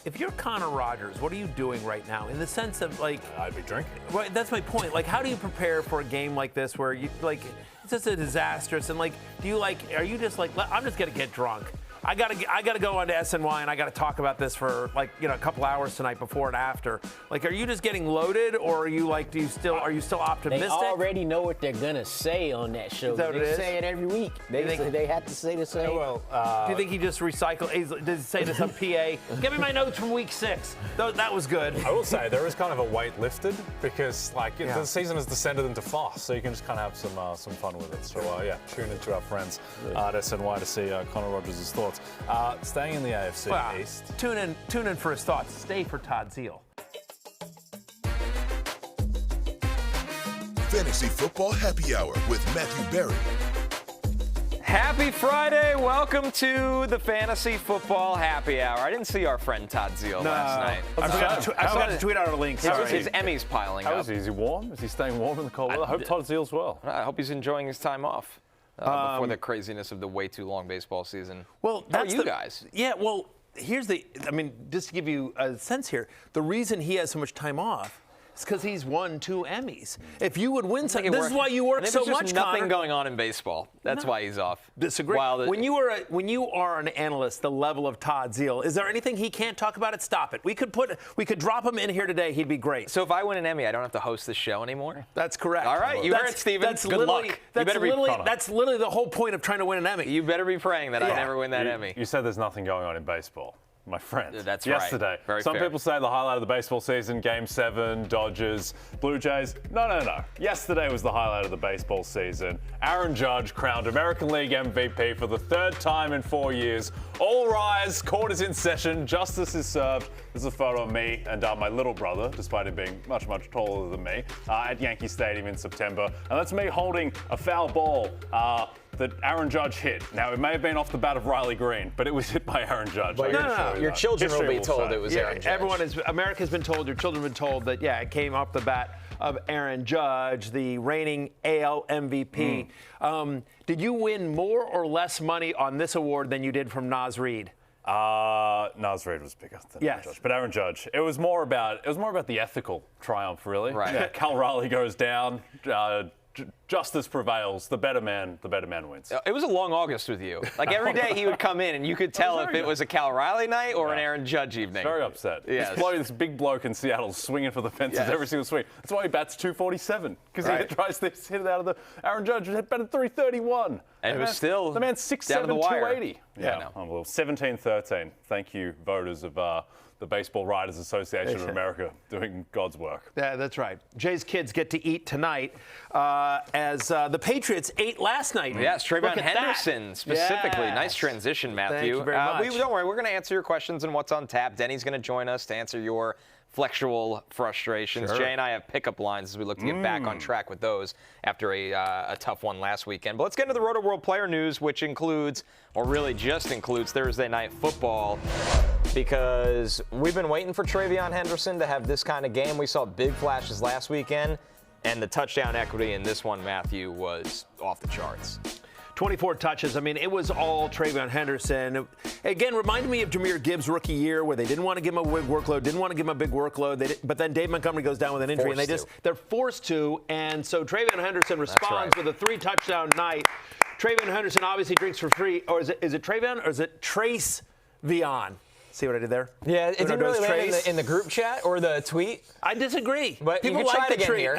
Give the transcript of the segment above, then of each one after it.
if you're Connor Rogers, what are you doing right now? In the sense of like, I'd be drinking. Right, that's my point. Like, how do you prepare for a game like this where you like it's just a disastrous and like, are you just like, I'm just gonna get drunk? I gotta go on to SNY and I gotta talk about this for like a couple hours tonight before and after. Like, are you just getting loaded, or are you like, are you still optimistic? They already know what they're gonna say on that show. Is that what it is? Say it every week. They have to say the same. Do you think he just recycled? Did he say to some PA? Give me my notes from week 6. That was good. I will say there is kind of a weight lifted because the season has descended into farce, so you can just kind of have some fun with it. So tune into our friends at SNY to see Connor Rogers' thoughts. Staying in the AFC East. Tune in for his thoughts. Stay for Todd Zeal. Fantasy Football Happy Hour with Matthew Berry. Happy Friday. Welcome to the Fantasy Football Happy Hour. I didn't see our friend Todd Zeal last night. I forgot to tweet out a link. His Emmy's piling up. Is he warm? Is he staying warm in the cold weather? I hope Todd Zeal's well. I hope he's enjoying his time off. Before the craziness of the way too long baseball season. Well, how are you guys? Yeah, well, just to give you a sense here, the reason he has so much time off is because he's won 2 Emmys. If you would win something, this is why you work so much, Connor. Nothing going on in baseball. That's why he's off. Disagree. When you are an analyst, the level of Todd Zeal, is there anything he can't talk about? Stop it. We could drop him in here today. He'd be great. So if I win an Emmy, I don't have to host this show anymore? That's correct. All right, you heard it, Steven. Good luck. That's literally the whole point of trying to win an Emmy. You better be praying that I never win that Emmy. You said there's nothing going on in baseball. My friend. That's yesterday. Right. Very Some fair. people say the highlight of the baseball season, Game 7, Dodgers, Blue Jays. No. Yesterday was the highlight of the baseball season. Aaron Judge crowned American League MVP for the 3rd time in 4 years. All rise, court is in session, justice is served. There's a photo of me and my little brother, despite him being much, much taller than me, at Yankee Stadium in September. And that's me holding a foul ball that Aaron Judge hit. Now, it may have been off the bat of Riley Green, but it was hit by Aaron Judge. But your children will be told it was Aaron Judge. America's been told, your children have been told that, it came off the bat of Aaron Judge, the reigning AL MVP. Did you win more or less money on this award than you did from Naz Reid? Naz Reid was bigger than Aaron Judge, but Aaron Judge. It was more about the ethical triumph, really. Right. Yeah, Cal Raleigh goes down. Justice prevails. The better man wins. It was a long August with you. Like every day he would come in and you could tell if it was a Cal Riley night or an Aaron Judge evening. Very upset. Yes. This big bloke in Seattle swinging for the fences every single swing. That's why he bats 247, because he tries to hit it out of the. Aaron Judge had batted 331. And it was still the man's 6'7", 280. Yeah, unbelievable. 17-13. Thank you, voters of the Baseball Writers Association of America, doing God's work. Yeah, that's right. Jay's kids get to eat tonight as the Patriots ate last night. Yes, TreVeyon Henderson specifically. Yes. Nice transition, Matthew. Thank you very much. Don't worry, we're going to answer your questions and what's on tap. Denny's going to join us to answer your Flexual Frustrations. Sure. Jay and I have pickup lines as we look to get back on track with those after a tough one last weekend. But let's get into the Roto World player news, which includes, or really just includes, Thursday Night Football. Because we've been waiting for TreVeyon Henderson to have this kind of game. We saw big flashes last weekend, and the touchdown equity in this one, Matthew, was off the charts. 24 touches. I mean, it was all TreVeyon Henderson. Again, reminded me of Jahmyr Gibbs' rookie year, where they didn't want to give him a big workload, but then Dave Montgomery goes down with an injury, they're forced to. And so TreVeyon Henderson responds with a 3-touchdown night. TreVeyon Henderson obviously drinks for free. Or is it TreVeyon or is it TreVeyon? See what I did there? Yeah, it didn't really land in the group chat or the tweet. I disagree. But people you can like try the it again treat. here.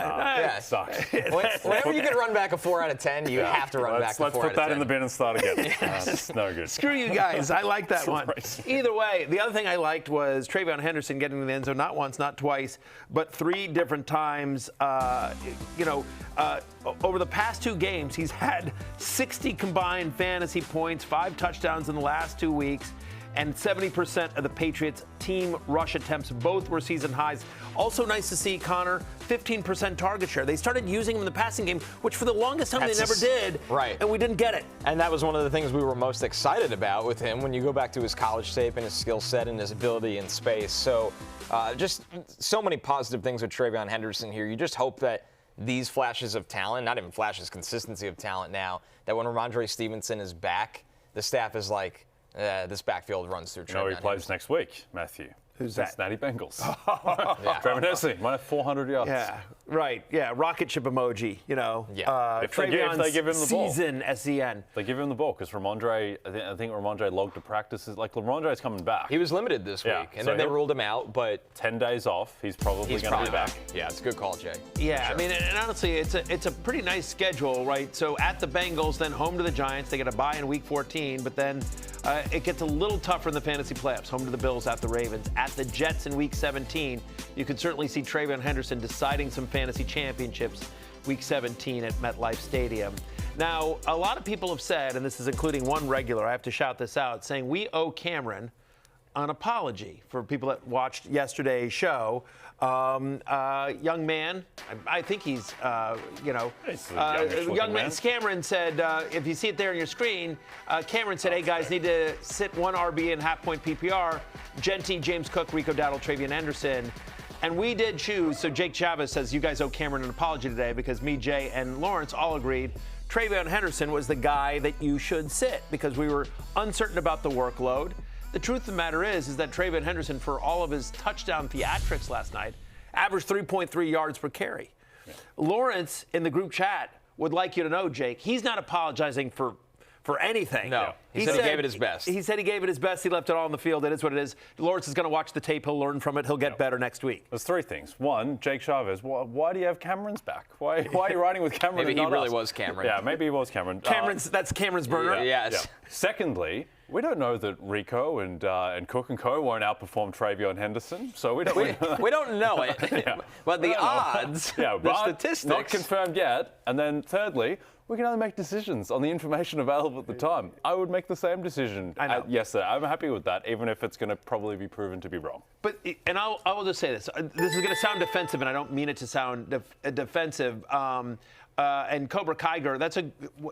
It sucks. Whenever you can run back a 4 out of 10, you have to run back a 4 out of 10. Let's put that in the bin and start again. That's no good. Screw you guys. I like that one. Either way, the other thing I liked was TreVeyon Henderson getting in the end zone, not once, not twice, but 3 different times. Over the past 2 games, he's had 60 combined fantasy points, 5 touchdowns in the last 2 weeks. And 70% of the Patriots' team rush attempts, both were season highs. Also nice to see, Connor, 15% target share. They started using him in the passing game, which for the longest time they never did. Right. And we didn't get it. And that was one of the things we were most excited about with him when you go back to his college tape and his skill set and his ability in space. So just so many positive things with TreVeyon Henderson here. You just hope that these flashes of talent, not even flashes, consistency of talent now, that when Ramondre Stevenson is back, the staff is like, this backfield runs through TreVeyon He plays next week, Matthew. Who's that? Cincinnati Bengals. TreVeyon Henderson, minus 400 yards. Yeah, right. Yeah, rocket ship emoji, you know. Yeah. If they give him the ball. Season, S-E-N. They give him the ball because Ramondre, I think Ramondre logged to practices. Like, Ramondre's coming back. He was limited this week, and so then they ruled him out, but 10 days off. He's probably going to be back. Yeah, it's a good call, Jay. Yeah, sure. I mean, and honestly, it's a pretty nice schedule, right? So at the Bengals, then home to the Giants. They get a bye in Week 14, but then it gets a little tougher in the fantasy playoffs. Home to the Bills, at the Ravens, at the Jets in Week 17. You could certainly see TreVeyon Henderson deciding some fantasy championships Week 17 at MetLife Stadium. Now, a lot of people have said, and this is including one regular, I have to shout this out, saying we owe Cameron an apology. For people that watched yesterday's show, young man, I think he's, young man. Cameron said, if you see it there on your screen, Cameron said, hey guys, need to sit one RB in half-point PPR. Genty, James Cook, Rico, Dowdle, TreVeyon Henderson. And we did choose, so Jake Chavez says, you guys owe Cameron an apology today because me, Jay, and Lawrence all agreed TreVeyon Henderson was the guy that you should sit because we were uncertain about the workload. The truth of the matter is that TreVeyon Henderson, for all of his touchdown theatrics last night, averaged 3.3 yards per carry. Yeah. Lawrence, in the group chat, would like you to know, Jake, he's not apologizing for anything. No. He said he gave it his best. He said he gave it his best. He left it all on the field. It is what it is. Lawrence is going to watch the tape. He'll learn from it. He'll get better next week. There's three things. One, Jake Chavez. Why do you have Cameron's back? Why are you riding with Cameron? Maybe he really was Cameron. Yeah, maybe he was Cameron. That's Cameron's burner. Yeah. Yes. Yeah. Secondly, we don't know that Rico and Cook and Co won't outperform TreVeyon Henderson, so we don't know it. Yeah. But the odds, the statistics, not confirmed yet. And then thirdly, we can only make decisions on the information available at the time. I would make the same decision yesterday. I'm happy with that, even if it's going to probably be proven to be wrong. But I will just say this. This is going to sound defensive, and I don't mean it to sound defensive. And Cobra Kiger,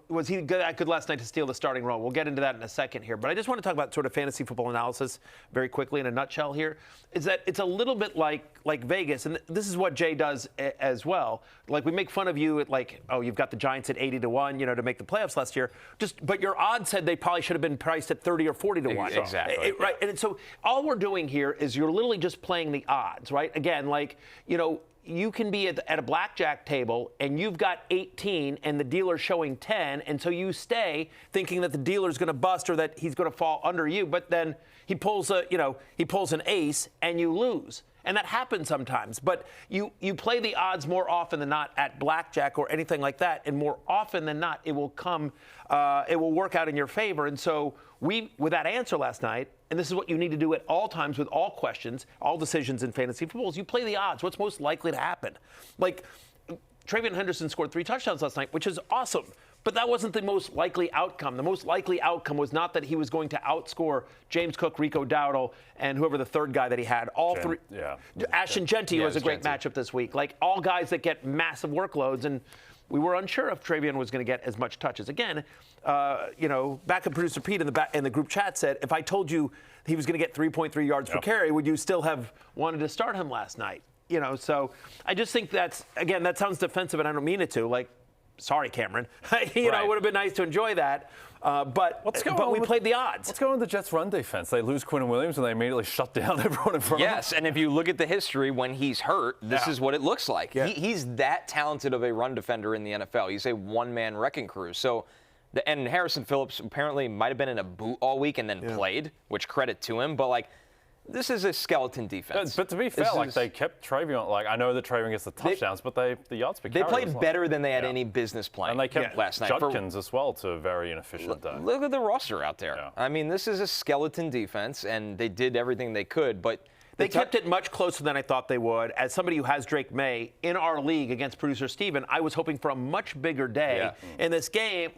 was he good last night to steal the starting role? We'll get into that in a second here. But I just want to talk about sort of fantasy football analysis very quickly in a nutshell here. Is that it's a little bit like Vegas, and this is what Jay does as well. Like we make fun of you at you've got the Giants at 80-1, to make the playoffs last year. But your odds said they probably should have been priced at 30 or 40-1. Exactly. Right. And so all we're doing here is you're literally just playing the odds, right? Again, you can be at a blackjack table and you've got 18 and the dealer's showing 10, and so you stay thinking that the dealer's going to bust or that he's going to fall under you, but then he pulls an ace and you lose. And that happens sometimes, but you play the odds more often than not at blackjack or anything like that, and more often than not it will work out in your favor. And so with that answer last night, and this is what you need to do at all times with all questions, all decisions in fantasy football, is you play the odds. What's most likely to happen? Like TreVeyon Henderson scored 3 touchdowns last night, which is awesome. But that wasn't the most likely outcome. The most likely outcome was not that he was going to outscore James Cook, Rico, Dowdle, and whoever the third guy that he had. All three. Yeah. Ashton Genty was a great matchup this week. Like all guys that get massive workloads, and we were unsure if TreVeyon was going to get as much touches. Again, backup producer Pete in the group chat said, if I told you he was going to get 3.3 yards per carry, would you still have wanted to start him last night? So I just think that sounds defensive, and I don't mean it to. Sorry, Cameron. It would have been nice to enjoy that. But we played the odds. What's going on with the Jets' run defense? They lose Quinn Williams, and they immediately shut down everyone in front of them. Yes, and if you look at the history, when he's hurt, this is what it looks like. Yeah. He's that talented of a run defender in the NFL. He's a one-man wrecking crew. And Harrison Phillips apparently might have been in a boot all week and then played, which credit to him. But, this is a skeleton defense. But to be fair, they kept TreVeyon. I know that TreVeyon gets the touchdowns, but the yards per carry. They played better than they had any business playing. And they kept last night. Judkins as well to a very inefficient day. Look at the roster out there. Yeah. I mean, this is a skeleton defense, and they did everything they could, but they kept it much closer than I thought they would. As somebody who has Drake Maye in our league against producer Steven, I was hoping for a much bigger day in this game.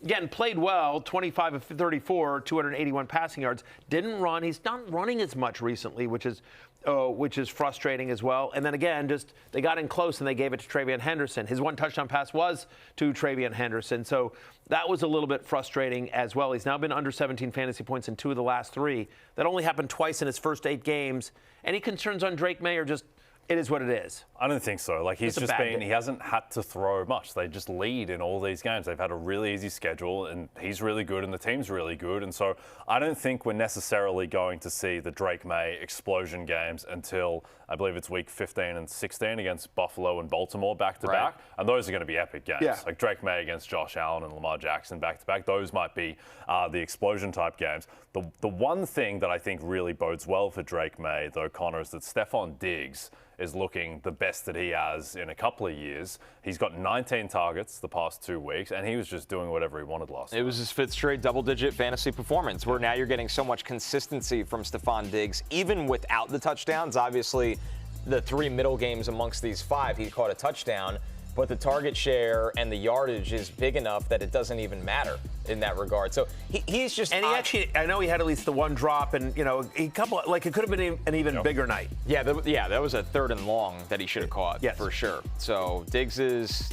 Again, played well, 25 of 34, 281 passing yards. Didn't run. He's not running as much recently, which is frustrating as well. And then again, they got in close and they gave it to TreVeyon Henderson. His one touchdown pass was to TreVeyon Henderson. So that was a little bit frustrating as well. He's now been under 17 fantasy points in 2 of the last 3. That only happened twice in his first 8 games. Any concerns on Drake Maye or just it is what it is. I don't think so. Like, he hasn't had to throw much. They just lead in all these games. They've had a really easy schedule, and he's really good, and the team's really good. And so I don't think we're necessarily going to see the Drake Maye explosion games until, I believe it's week 15 and 16 against Buffalo and Baltimore back-to-back. And those are going to be epic games. Yeah. Like Drake Maye against Josh Allen and Lamar Jackson back-to-back. Those might be the explosion-type games. The one thing that I think really bodes well for Drake Maye, though, Connor, is that Stefon Diggs is looking the best that he has in a couple of years. He's got 19 targets the past 2 weeks, and he was just doing whatever he wanted last night. It was his 5th straight double-digit fantasy performance, where now you're getting so much consistency from Stefon Diggs, even without the touchdowns. Obviously, the 3 middle games amongst these 5, he caught a touchdown, but the target share and the yardage is big enough that it doesn't even matter in that regard. So he's just... And he actually, I know he had at least the one drop, and, it could have been an even bigger night. Yeah, that was a 3rd and long that he should have caught, for sure. So Diggs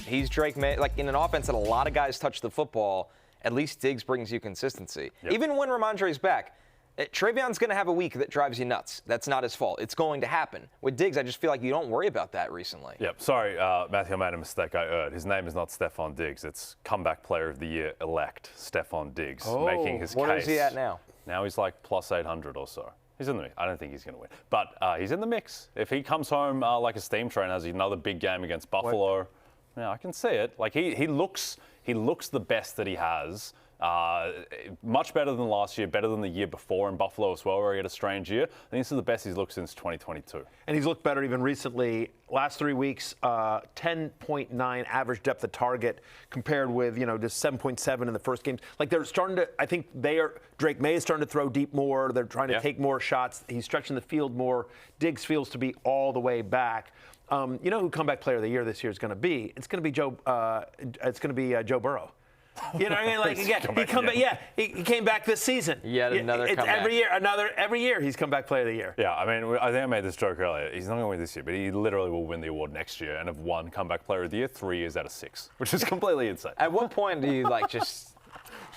he's Drake Maye. Like, in an offense that a lot of guys touch the football, at least Diggs brings you consistency. Yep. Even when Ramondre's back, TreVeyon's going to have a week that drives you nuts. That's not his fault. It's going to happen. With Diggs, I just feel like you don't worry about that recently. Yep. Sorry, Matthew, I made a mistake. I erred. His name is not Stefon Diggs. It's Comeback Player of the Year elect Stefon Diggs, making his case. What is he at now? Now he's like plus 800 or so. He's in the mix. I don't think he's going to win. But he's in the mix. If he comes home like a steam train, has another big game against Buffalo, yeah, I can see it. Like, he looks the best that he has. Much better than last year, better than the year before in Buffalo as well, where he had a strange year. I think this is the best he's looked since 2022. And he's looked better even recently. Last 3 weeks, 10.9 average depth of target compared with, just 7.7 in the first game. Like, they're starting to, I think Drake Maye is starting to throw deep more. They're trying to take more shots. He's stretching the field more. Diggs feels to be all the way back. You know who Comeback Player of the Year this year is going to be? It's going to be Joe Burrow. You know what I mean? Like, again, he came back this season. Yet another comeback. Every year he's Comeback Player of the Year. Yeah, I mean, I think I made this joke earlier. He's not going to win this year, but he literally will win the award next year and have won Comeback Player of the Year 3 years out of 6, which is completely insane. At what point do you just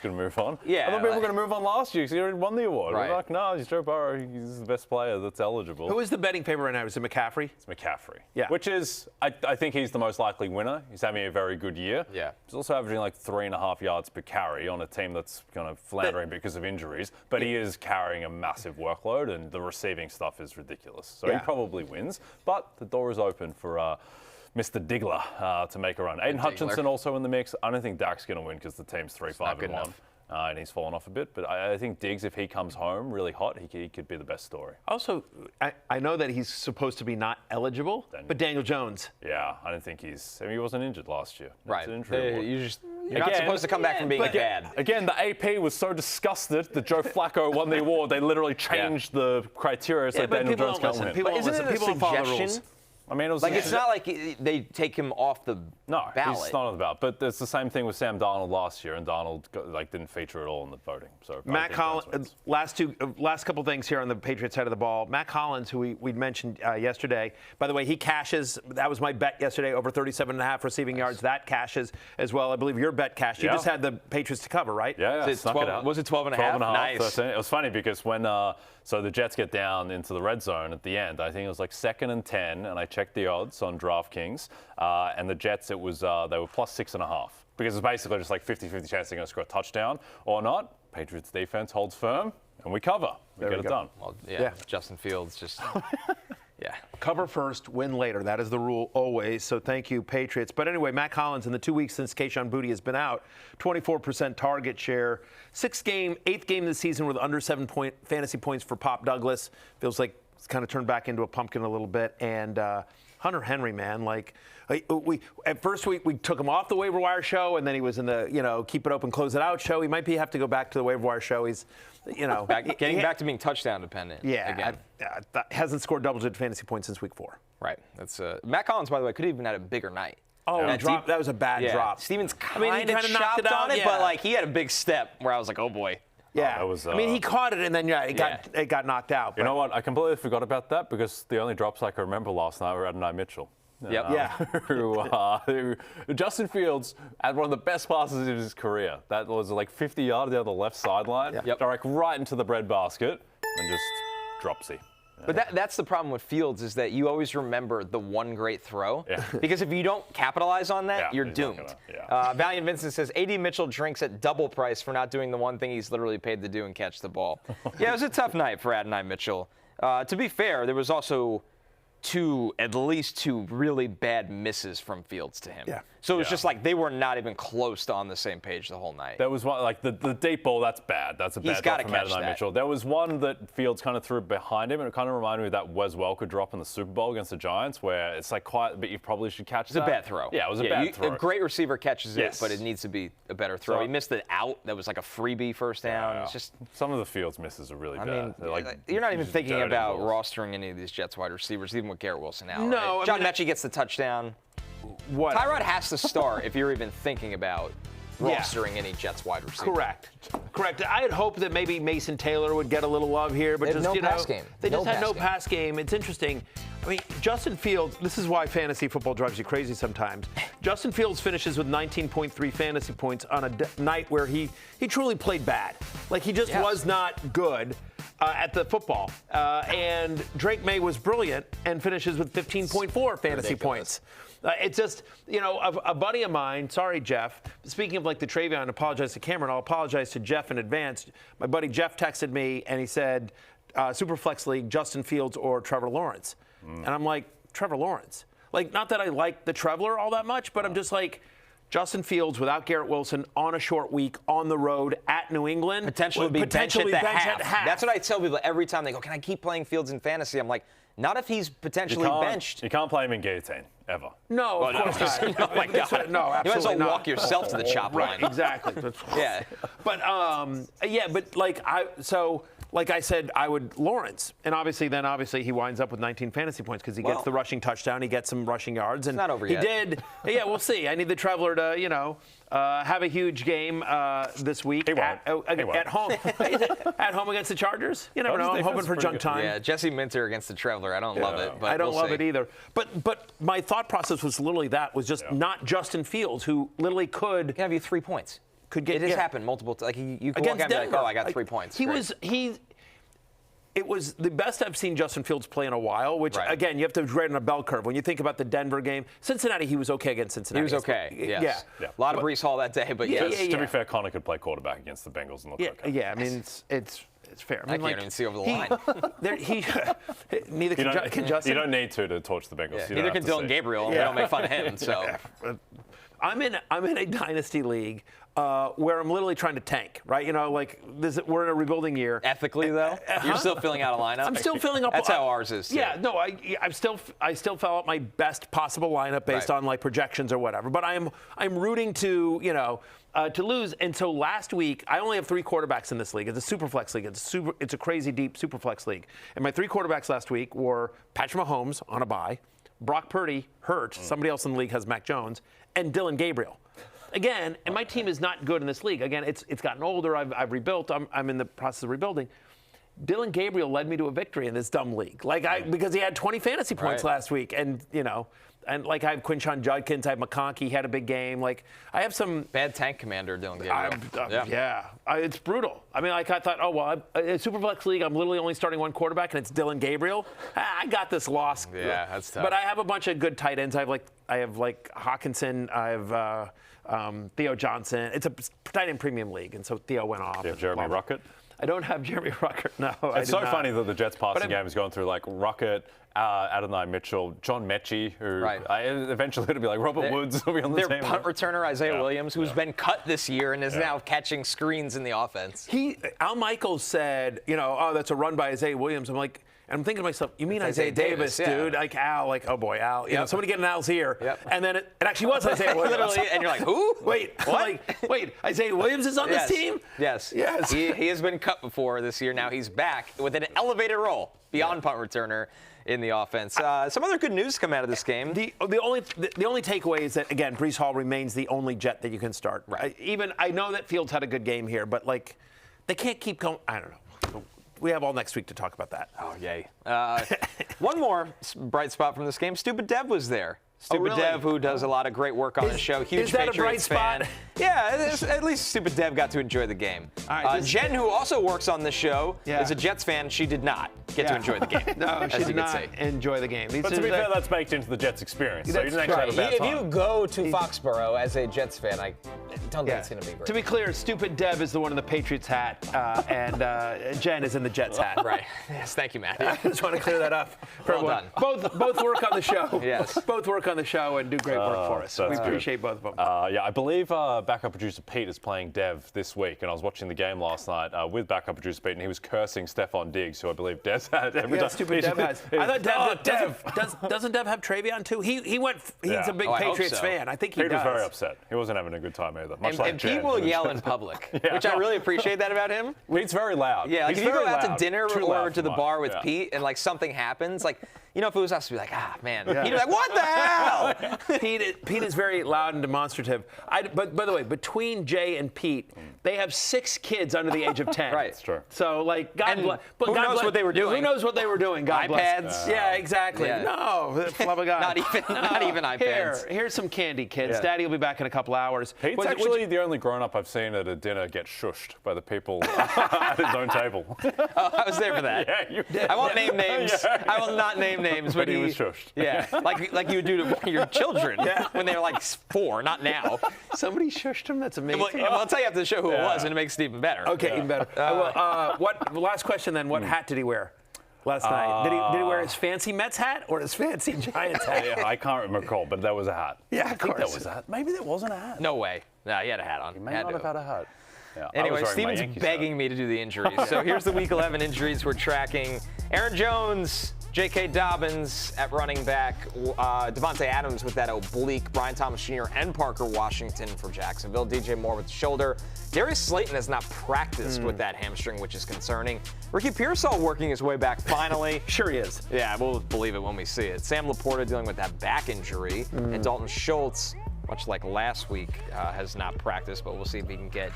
going to move on? Yeah. I thought people were going to move on last year because he already won the award. Right. We're like, no, he's Joe Burrow. He's the best player that's eligible. Who is the betting favorite right now? Is it McCaffrey? It's McCaffrey. Yeah. Which is, I think he's the most likely winner. He's having a very good year. Yeah. He's also averaging like 3.5 yards per carry on a team that's kind of floundering because of injuries. But he is carrying a massive workload, and the receiving stuff is ridiculous. So he probably wins. But the door is open for Mr. Diggler to make a run. Aiden Hutchinson also in the mix. I don't think Dak's going to win because the team's 3-5-1. And he's fallen off a bit. But I think Diggs, if he comes home really hot, he could be the best story. Also, I know that he's supposed to be not eligible, but Daniel Jones. Yeah, I don't think he's... I mean, he wasn't injured last year. Right. You're not supposed to come back from being bad. Again, the AP was so disgusted that Joe Flacco won the award, they literally changed the criteria so Daniel Jones can't win. People don't listen. People don't follow the rules. I mean, it was it's not like they take him off the ballot. He's not on the ballot. But it's the same thing with Sam Darnold last year, and Darnold didn't feature at all in the voting. So Matt Collins. Last couple things here on the Patriots side of the ball. Matt Collins, who we'd mentioned yesterday. By the way, he cashes. That was my bet yesterday, over 37.5 receiving yards. That cashes as well. I believe your bet cashed. You just had the Patriots to cover, right? Yeah. Was it 12.5? 12.5. Nice. 13. It was funny because when so the Jets get down into the red zone at the end. I think it was like 2nd and 10, and I checked the odds on DraftKings, and the Jets, it was they were plus 6.5 because it's basically just like 50-50 chance they're going to score a touchdown or not. Patriots defense holds firm, and we cover. We get it done. Well, yeah. Justin Fields just. Yeah. Cover first, win later. That is the rule always. So thank you, Patriots. But anyway, Matt Collins, in the 2 weeks since Kayshon Boutte has been out, 24% target share. 8th game this season with under 7 fantasy points for Pop Douglas. Feels like it's kind of turned back into a pumpkin a little bit. And Hunter Henry, man, at first we took him off the waiver wire show, and then he was in the keep it open, close it out show. He might have to go back to the waiver wire show. He's getting back to being touchdown dependent. Yeah, again. Hasn't scored double-digit fantasy points since week 4. Right. That's Matt Collins, by the way, could have even had a bigger night. Oh, that was a bad drop. Stevens kind of chopped it on it, but he had a big step where I was like, oh boy. Yeah, he caught it, and then it got knocked out. You know what? I completely forgot about that because the only drops I could remember last night were Adonai Mitchell. Who Justin Fields had one of the best passes of his career. That was like 50 yards down the left sideline, right into the breadbasket, and just dropsy. But that's the problem with Fields is that you always remember the one great throw. Yeah. Because if you don't capitalize on that, you're doomed. Valiant Vincent says, AD Mitchell drinks at double price for not doing the one thing he's literally paid to do and catch the ball. Yeah, it was a tough night for Adonai Mitchell. To be fair, there was also at least two really bad misses from Fields to him. Yeah. So it was just like they were not even close to on the same page the whole night. There was one, like the deep ball, that's bad. That's a bad drop from Adonai Mitchell. There was one that Fields kind of threw behind him, and it kind of reminded me of that Wes Welker drop in the Super Bowl against the Giants, where it's like quiet, but you probably should catch that. It's a bad throw. Yeah, it was a bad throw. A great receiver catches it, but it needs to be a better throw. He missed it out. That was like a freebie first down. It's just some of the Fields misses are really bad. I mean, you're not even thinking about rostering any of these Jets wide receivers, even with Garrett Wilson out. No, right? John Mechie gets the touchdown. Tyrod has to start if you're even thinking about rostering any Jets wide receiver. Correct. I had hoped that maybe Mason Taylor would get a little love here, but no pass game. They just had no pass game. It's interesting. I mean, Justin Fields, this is why fantasy football drives you crazy sometimes. Justin Fields finishes with 19.3 fantasy points on a night where he truly played bad. Like, he just was not good at the football. And Drake Maye was brilliant and finishes with 15.4 fantasy points. It's just, a buddy of mine, sorry, Jeff, speaking of like the TreVeyon, I apologize to Cameron, I'll apologize to Jeff in advance. My buddy Jeff texted me and he said, Superflex League, Justin Fields or Trevor Lawrence. And I'm like, Trevor Lawrence? Like, not that I like the Traveler all that much, but I'm just like, Justin Fields without Garrett Wilson on a short week on the road at New England. Potentially bench at the half. That's what I tell people every time they go, can I keep playing Fields in fantasy? I'm like, not if he's potentially benched. You can't play him in guillotine, ever. No, of course not. Oh, my God. No, absolutely not. You might as well walk yourself to the chop line. Exactly. Yeah. But, like I said, I would Lawrence. And obviously he winds up with 19 fantasy points because he gets the rushing touchdown. He gets some rushing yards. And it's not over yet. He did. Yeah, we'll see. I need the Traveler to, have a huge game this week at home. At home against the Chargers. You never know. I'm hoping for junk time. Yeah, Jesse Minter against the Traveler. I don't love it. But I don't love it either. But my thought process was literally not Justin Fields, who literally could have you 3 points. It has happened multiple times. Like you can walk out and be like, oh, I got 3 points. It was the best I've seen Justin Fields play in a while, which, again, you have to grade on a bell curve. When you think about the Denver game, Cincinnati, he was okay against Cincinnati. He was okay, yes. Yeah. A lot of Breece Hall that day, but To be fair, Connor could play quarterback against the Bengals and look okay. Yeah, I mean, it's fair. I can't even see over the line. Neither can Justin. You don't need to torch the Bengals. Neither can Dylan Gabriel. We don't make fun of him. So I'm in a dynasty league where I'm literally trying to tank, right? We're in a rebuilding year. Ethically, though, you're still filling out a lineup. I'm still filling up. That's how ours is. Yeah, no, I still fill out my best possible lineup based on like projections or whatever. But I'm rooting to to lose. And so last week, I only have 3 quarterbacks in this league. It's a super flex league. It's a crazy deep super flex league. And my 3 quarterbacks last week were Patrick Mahomes on a bye, Brock Purdy hurt. Somebody else in the league has Mac Jones, and Dylan Gabriel. Again, and my team is not good in this league. Again, it's gotten older. I've rebuilt. I'm in the process of rebuilding. Dylan Gabriel led me to a victory in this dumb league. Because he had 20 fantasy points last week, and and I have Quinshon Judkins, I have McConkey, he had a big game. I have some bad tank commander, Dylan Gabriel. It's brutal. I mean, I thought, in a Superflex league, I'm literally only starting one quarterback, and it's Dylan Gabriel. I got this loss. Yeah, that's tough. But I have a bunch of good tight ends. I have Hawkinson. I have Theo Johnson. It's a tight end premium league, and so Theo went off. You have Jeremy Rockett? I don't have Jeremy Rockett, no. It's so funny that the Jets passing game is going through Rockett, Adonai Mitchell, John Mechie, who eventually it'll be like Robert Woods will be on the team. Their punt returner, Isaiah Williams, who's been cut this year and is now catching screens in the offense. Al Michaels said, that's a run by Isaiah Williams. I'm like, and I'm thinking to myself, you mean Isaiah Davis, dude? Like Al, oh boy, Al. Somebody getting Al's here. Yep. And then it actually was Isaiah Williams. Literally, and you're like, who? Wait, what? Wait, Isaiah Williams is on this team? Yes. He has been cut before this year. Now he's back with an elevated role beyond punt returner in the offense. Some other good news come out of this game. The only takeaway is that, again, Breece Hall remains the only Jet that you can start. Right. I know that Fields had a good game here, but they can't keep going. I don't know. We have all next week to talk about that. Oh, yay. One more bright spot from this game. Stupid Dev was there. Stupid really? Dev, who does a lot of great work on the show. Huge is that Patriots a bright fan. spot? Yeah, at least Stupid Dev got to enjoy the game. All right, Jen, who also works on the show, Yeah. is a Jets fan. She did not get to enjoy the game. No, she as did you not can see. enjoy the game. But to be fair, that's baked into the Jets experience. So you That's didn't actually have a bad If time. you go to Foxborough as a Jets fan, I don't think it's going to be great. To be clear, Stupid Dev is the one in the Patriots hat, and Jen is in the Jets hat. Right. Yes, thank you, Matt. I just want to clear that up. for Well everyone. done. Both work on the show. Yes. Both work on the show and do great work for us. that's We good. appreciate both of them. Yeah, I believe backup producer Pete is playing Dev this week, and I was watching the game last night with backup producer Pete, and he was cursing Stefon Diggs, who I believe Dev's had every time. Stupid Dev has. I thought doesn't Dev have TreVeyon too? He's Yeah. a big Oh, I hope Patriots so. fan. I think he Pete does. was very upset. He wasn't having a good time either. Much And, like and Jen, Pete will who was- yell in public, Yeah. which I really appreciate that about him. Pete's very loud. Yeah, like He's if you go very out to loud. dinner Too or loud to for the mine. bar with Yeah. Pete and like something happens, like, you know, if it was us, we'd be like, ah, man. Pete'd be like, what the hell? Pete is very loud and demonstrative. But by the way, between Jay and Pete, they have 6 kids under the age of 10. Right. That's true. So, like, God And bless. who knows what they were doing? Who knows what they were doing? God iPads. bless. Yeah, exactly. Yeah. No, love of God. Not even iPads. Here's some candy, kids. Yeah. Daddy will be back in a couple hours. Pete's actually the only grown-up I've seen at a dinner get shushed by the people at his own table. Oh, I was there for that. Yeah, you did. I won't name names. Yeah. I will not name names. But he was shushed. Yeah, like you would do to your children when they were like 4, not now. Somebody shushed him. That's amazing. Well, I'll tell you after the show who it was, and it makes it even better. Okay, even better. Last question then. What hat did he wear last night? Did he wear his fancy Mets hat or his fancy Giants hat? Yeah, I can't recall, but there was a hat. Yeah, I of think there course. was a hat. Maybe there wasn't a hat. No way. No, he had a hat on. He may Had not to. have had a hat. Yeah, I was Anyway, wearing my Steven's Yankees begging hat. me to do the injuries. So here's the Week 11 injuries we're tracking. Aaron Jones, J.K. Dobbins at running back, DeVonta Adams with that oblique, Brian Thomas Jr. and Parker Washington for Jacksonville, DJ Moore with the shoulder. Darius Slayton has not practiced with that hamstring, which is concerning. Ricky Pearsall working his way back finally. Sure he is. Yeah, we'll believe it when we see it. Sam Laporta dealing with that back injury, and Dalton Schultz, much like last week, has not practiced, but we'll see if he can get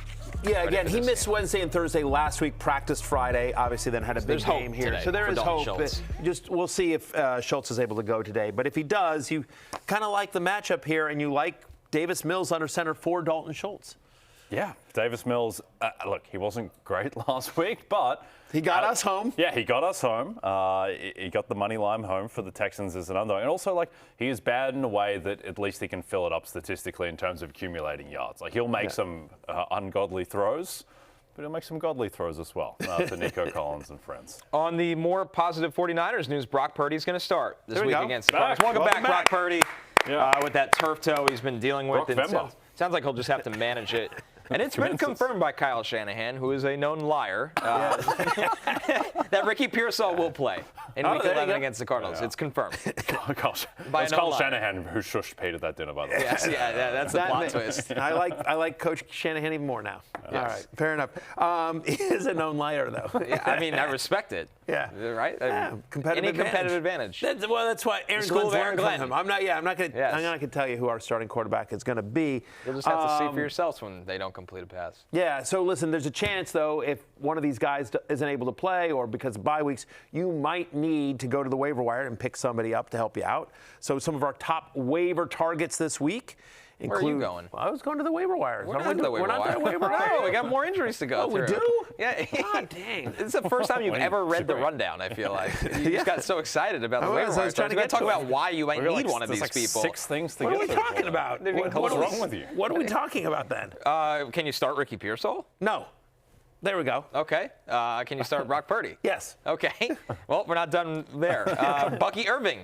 Yeah, ready again, for he this missed game. Wednesday and Thursday last week, practiced Friday, obviously then had a big there's hope game here. today So there for is Dalton hope. Schultz. We'll see if Schultz is able to go today. But if he does, you kind of like the matchup here, and you like Davis Mills under center for Dalton Schultz. Yeah, Davis Mills, look, he wasn't great last week, but... He got us home. Yeah, he got us home. He got the money line home for the Texans as an underdog. And also, like, he is bad in a way that at least he can fill it up statistically in terms of accumulating yards. Like, he'll make some ungodly throws, but he'll make some godly throws as well to Nico Collins and friends. On the more positive 49ers news, Brock Purdy's going to start this There we week go. against the Cardinals. Welcome back, Brock Purdy, with that turf toe he's been dealing with. Brock Femba. Sounds like he'll just have to manage it. And it's been confirmed by Kyle Shanahan, who is a known liar, that Ricky Pearsall will play in Week there you 11 go. against the Cardinals. It's confirmed. Gosh, By it's a no Kyle lie. Shanahan who shushed Pete at that dinner, by the way. Yes, yeah, that's the plot twist. I like Coach Shanahan even more now. Yes. All right, fair enough. He is a known liar, though. Yeah, I mean, I respect it. Yeah. Right? Yeah, competitive Any competitive advantage. That's why Aaron School Glenn's of Aaron learned from Glenn. him. I'm not going to tell you who our starting quarterback is going to be. You'll just have to see for yourselves when they don't complete a pass. Yeah, so listen, there's a chance, though, if one of these guys isn't able to play or because of bye weeks, you might need to go to the waiver wire and pick somebody up to help you out. So some of our top waiver targets this week include... Where are you going? Well, I was going to the waiver wire. We're not the waiver wire. Oh, we got more injuries to go Oh, we through. do? Yeah. God dang. It's the first time you've ever read the rundown, I feel like. You just got so excited about the I waiver was wire. trying to We're get talk to about it. why you might need one of There's these like people. 6 things to What get are we through. talking about? What's wrong with you? What are we talking about then? Can you start Ricky Pearsall? No. There we go. Okay. Can you start Brock Purdy? Yes. Okay. Well, we're not done there. Bucky Irving.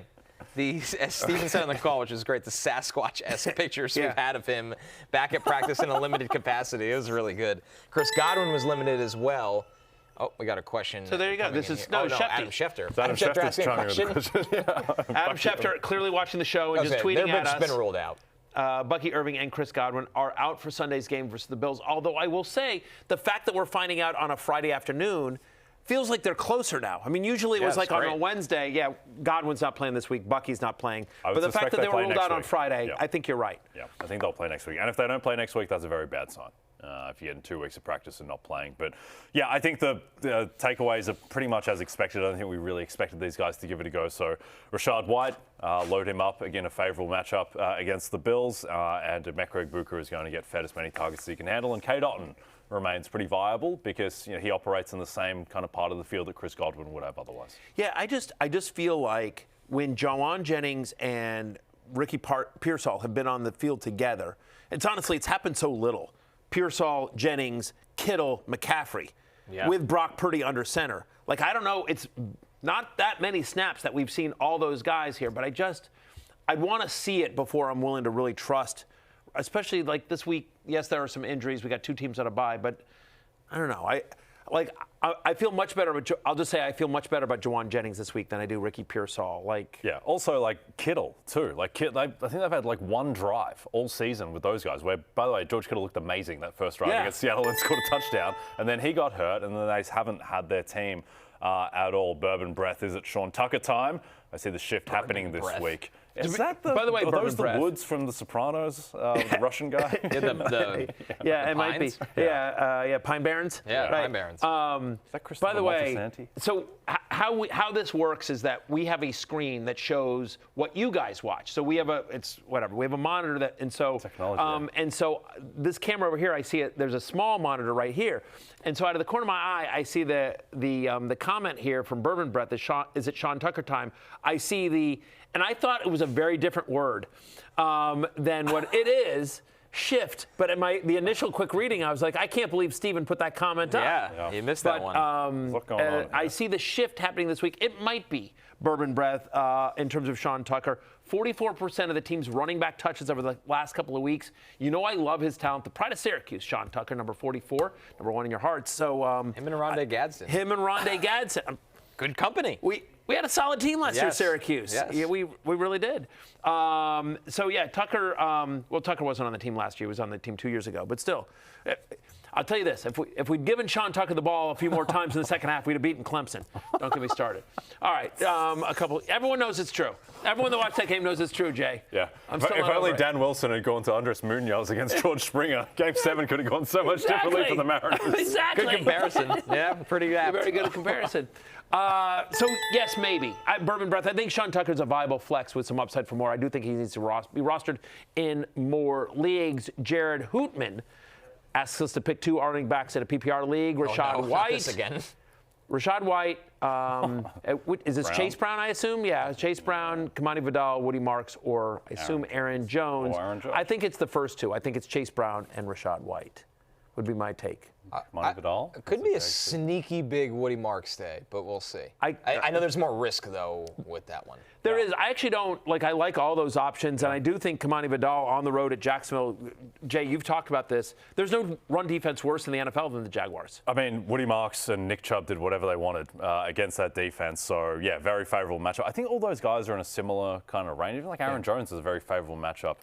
As Steven said on the call, which is great, the Sasquatch-esque pictures we've had of him back at practice in a limited capacity. It was really good. Chris Godwin was limited as well. Oh, we got a question. So there you go. coming This in is here. no, Oh, no, Shefty. Adam Schefter. Adam Schefter's asking a trying to question. Adam Schefter clearly watching the show and just tweeting their at bench's us. been ruled out. Bucky Irving and Chris Godwin are out for Sunday's game versus the Bills. Although I will say the fact that we're finding out on a Friday afternoon feels like they're closer now. I mean, usually it was it's like on great. a Wednesday. Yeah, Godwin's not playing this week. Bucky's not playing. I would But the fact suspect that they they were play ruled next out on week. Friday, Yeah. I think you're right. Yeah, I think they'll play next week. And if they don't play next week, that's a very bad sign. if you're getting 2 weeks of practice and not playing. But yeah, I think the takeaways are pretty much as expected. I don't think we really expected these guys to give it a go. So Rashad White, load him up. Again, a favourable matchup against the Bills. And Emeka Egbuka is going to get fed as many targets as he can handle. And Cade Otton remains pretty viable because he operates in the same kind of part of the field that Chris Godwin would have otherwise. Yeah, I just feel like when Jauan Jennings and Ricky Pearsall have been on the field together, it's happened so little. Pearsall, Jennings, Kittle, McCaffrey, with Brock Purdy under center. Like, I don't know, it's not that many snaps that we've seen all those guys here, but I'd want to see it before I'm willing to really trust, especially like this week. Yes, there are some injuries. We got 2 teams on a bye, but I don't know. I feel much better. I'll just say I feel much better about Jauan Jennings this week than I do Ricky Pearsall. Also Kittle too. I think they've had one drive all season with those guys. Where, by the way, George Kittle looked amazing that first drive against Seattle and scored a touchdown, and then he got hurt, and then they haven't had their team at all. Bourbon breath. Is it Sean Tucker time? I see the shift happening this week. Is that by the way, are those breath. The Woods from The Sopranos, the Russian guy? It might be. Pine Barrens. Yeah, right. Pine Barrens. Is that Christopher by the way, Moltisanti? so how this works is that we have a screen that shows what you guys watch. So we have we have a monitor that, and so technology. And so this camera over here, I see it. There's a small monitor right here, and so out of the corner of my eye, I see the comment here from Bourbon Breath. Is it Sean Tucker time? I see and I thought it was a very different word than what it is, shift. But in the initial quick reading, I was like, I can't believe Steven put that comment up. Yeah, you missed that one. What's going on? I see the shift happening this week. It might be Bourbon Breath in terms of Sean Tucker. 44% of the team's running back touches over the last couple of weeks. I love his talent. The pride of Syracuse, Sean Tucker, number 44, number 1 in your hearts. So him and Rondé Gadsden. Good company. We had a solid team last year, Syracuse. Yes. Yeah, we really did. Tucker. Tucker wasn't on the team last year. He was on the team 2 years ago. But still, I'll tell you this: if we'd given Sean Tucker the ball a few more times in the second half, we'd have beaten Clemson. Don't get me started. All right, everyone knows it's true. Everyone that watched that game knows it's true, Jay. Yeah. If only Dan Wilson had gone to Andres Munoz against George Springer, Game 7 could have gone so much differently for the Mariners. Exactly. Good comparison. Yeah, pretty apt. Very good comparison. Yes, maybe. Bourbon Breath, I think Sean Tucker's a viable flex with some upside for more. I do think he needs to be rostered in more leagues. Jared Hootman asks us to pick 2 running backs in a PPR league. Rashad White. Not this again. Rashad White. Is this Chase Brown, I assume? Yeah, Chase Brown, Kamani Vidal, Woody Marks, or I assume Aaron Jones. I think it's the first 2. I think it's Chase Brown and Rashad White would be my take. Vidal? It could be a sneaky big Woody Marks day, but we'll see. I know there's more risk, though, with that one. There is. I actually don't I like all those options, and I do think Kamani Vidal on the road at Jacksonville. Jay, you've talked about this. There's no run defense worse in the NFL than the Jaguars. I mean, Woody Marks and Nick Chubb did whatever they wanted against that defense. So, yeah, very favorable matchup. I think all those guys are in a similar kind of range. Even like Aaron Jones is a very favorable matchup,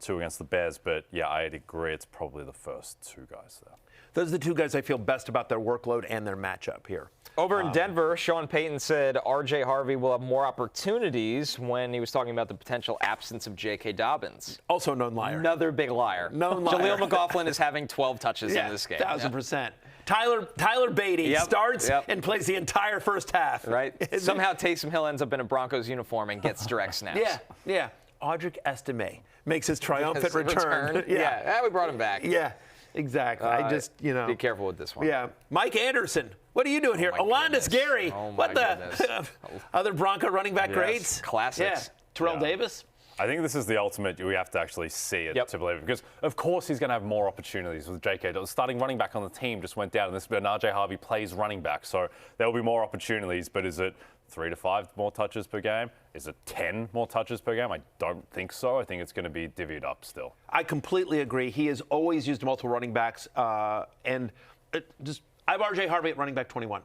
too, against the Bears. But, yeah, I'd agree it's probably the first 2 guys there. Those are the 2 guys I feel best about their workload and their matchup here. Over in Denver, Sean Payton said R.J. Harvey will have more opportunities when he was talking about the potential absence of J.K. Dobbins. Also known liar. Another big liar. Known liar. Jaleel McLaughlin is having 12 touches in this game. 1,000%. Tyler Beatty starts and plays the entire first half. Right. Somehow Taysom Hill ends up in a Broncos uniform and gets direct snaps. Yeah. Audric Estime makes his triumphant return. Yeah, we brought him back. Yeah. Exactly. I just, Be careful with this one. Yeah. Mike Anderson. What are you doing here? Alondis Gary. What the other Bronco running back greats? Classics. Yeah. Terrell Davis. I think this is the ultimate. We have to actually see it to believe it. Because, of course, he's going to have more opportunities with J.K. The starting running back on the team just went down, and R.J. Harvey plays running back. So there will be more opportunities. But is it 3 to 5 more touches per game? Is it 10 more touches per game? I don't think so. I think it's going to be divvied up still. I completely agree. He has always used multiple running backs. I have R.J. Harvey at running back 21.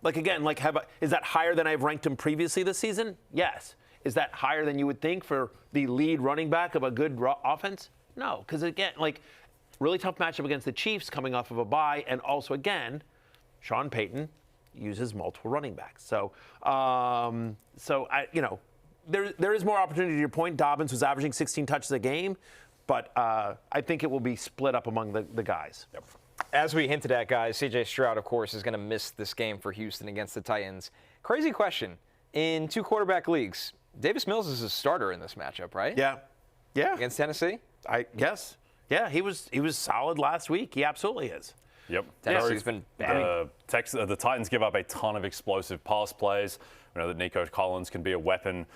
Is that higher than I've ranked him previously this season? Yes. Is that higher than you would think for the lead running back of a good offense? No, because again, really tough matchup against the Chiefs coming off of a bye, and also again, Sean Payton uses multiple running backs. So, there is more opportunity. To your point, Dobbins was averaging 16 touches a game. But I think it will be split up among the guys. Yep. As we hinted at, guys, C.J. Stroud, of course, is going to miss this game for Houston against the Titans. Crazy question. In 2 quarterback leagues, Davis Mills is a starter in this matchup, right? Yeah. Yeah. Against Tennessee? Yes. Yeah, he was solid last week. He absolutely is. Yep. Tennessee's been bad. The Titans give up a ton of explosive pass plays. We know that Nico Collins can be a weapon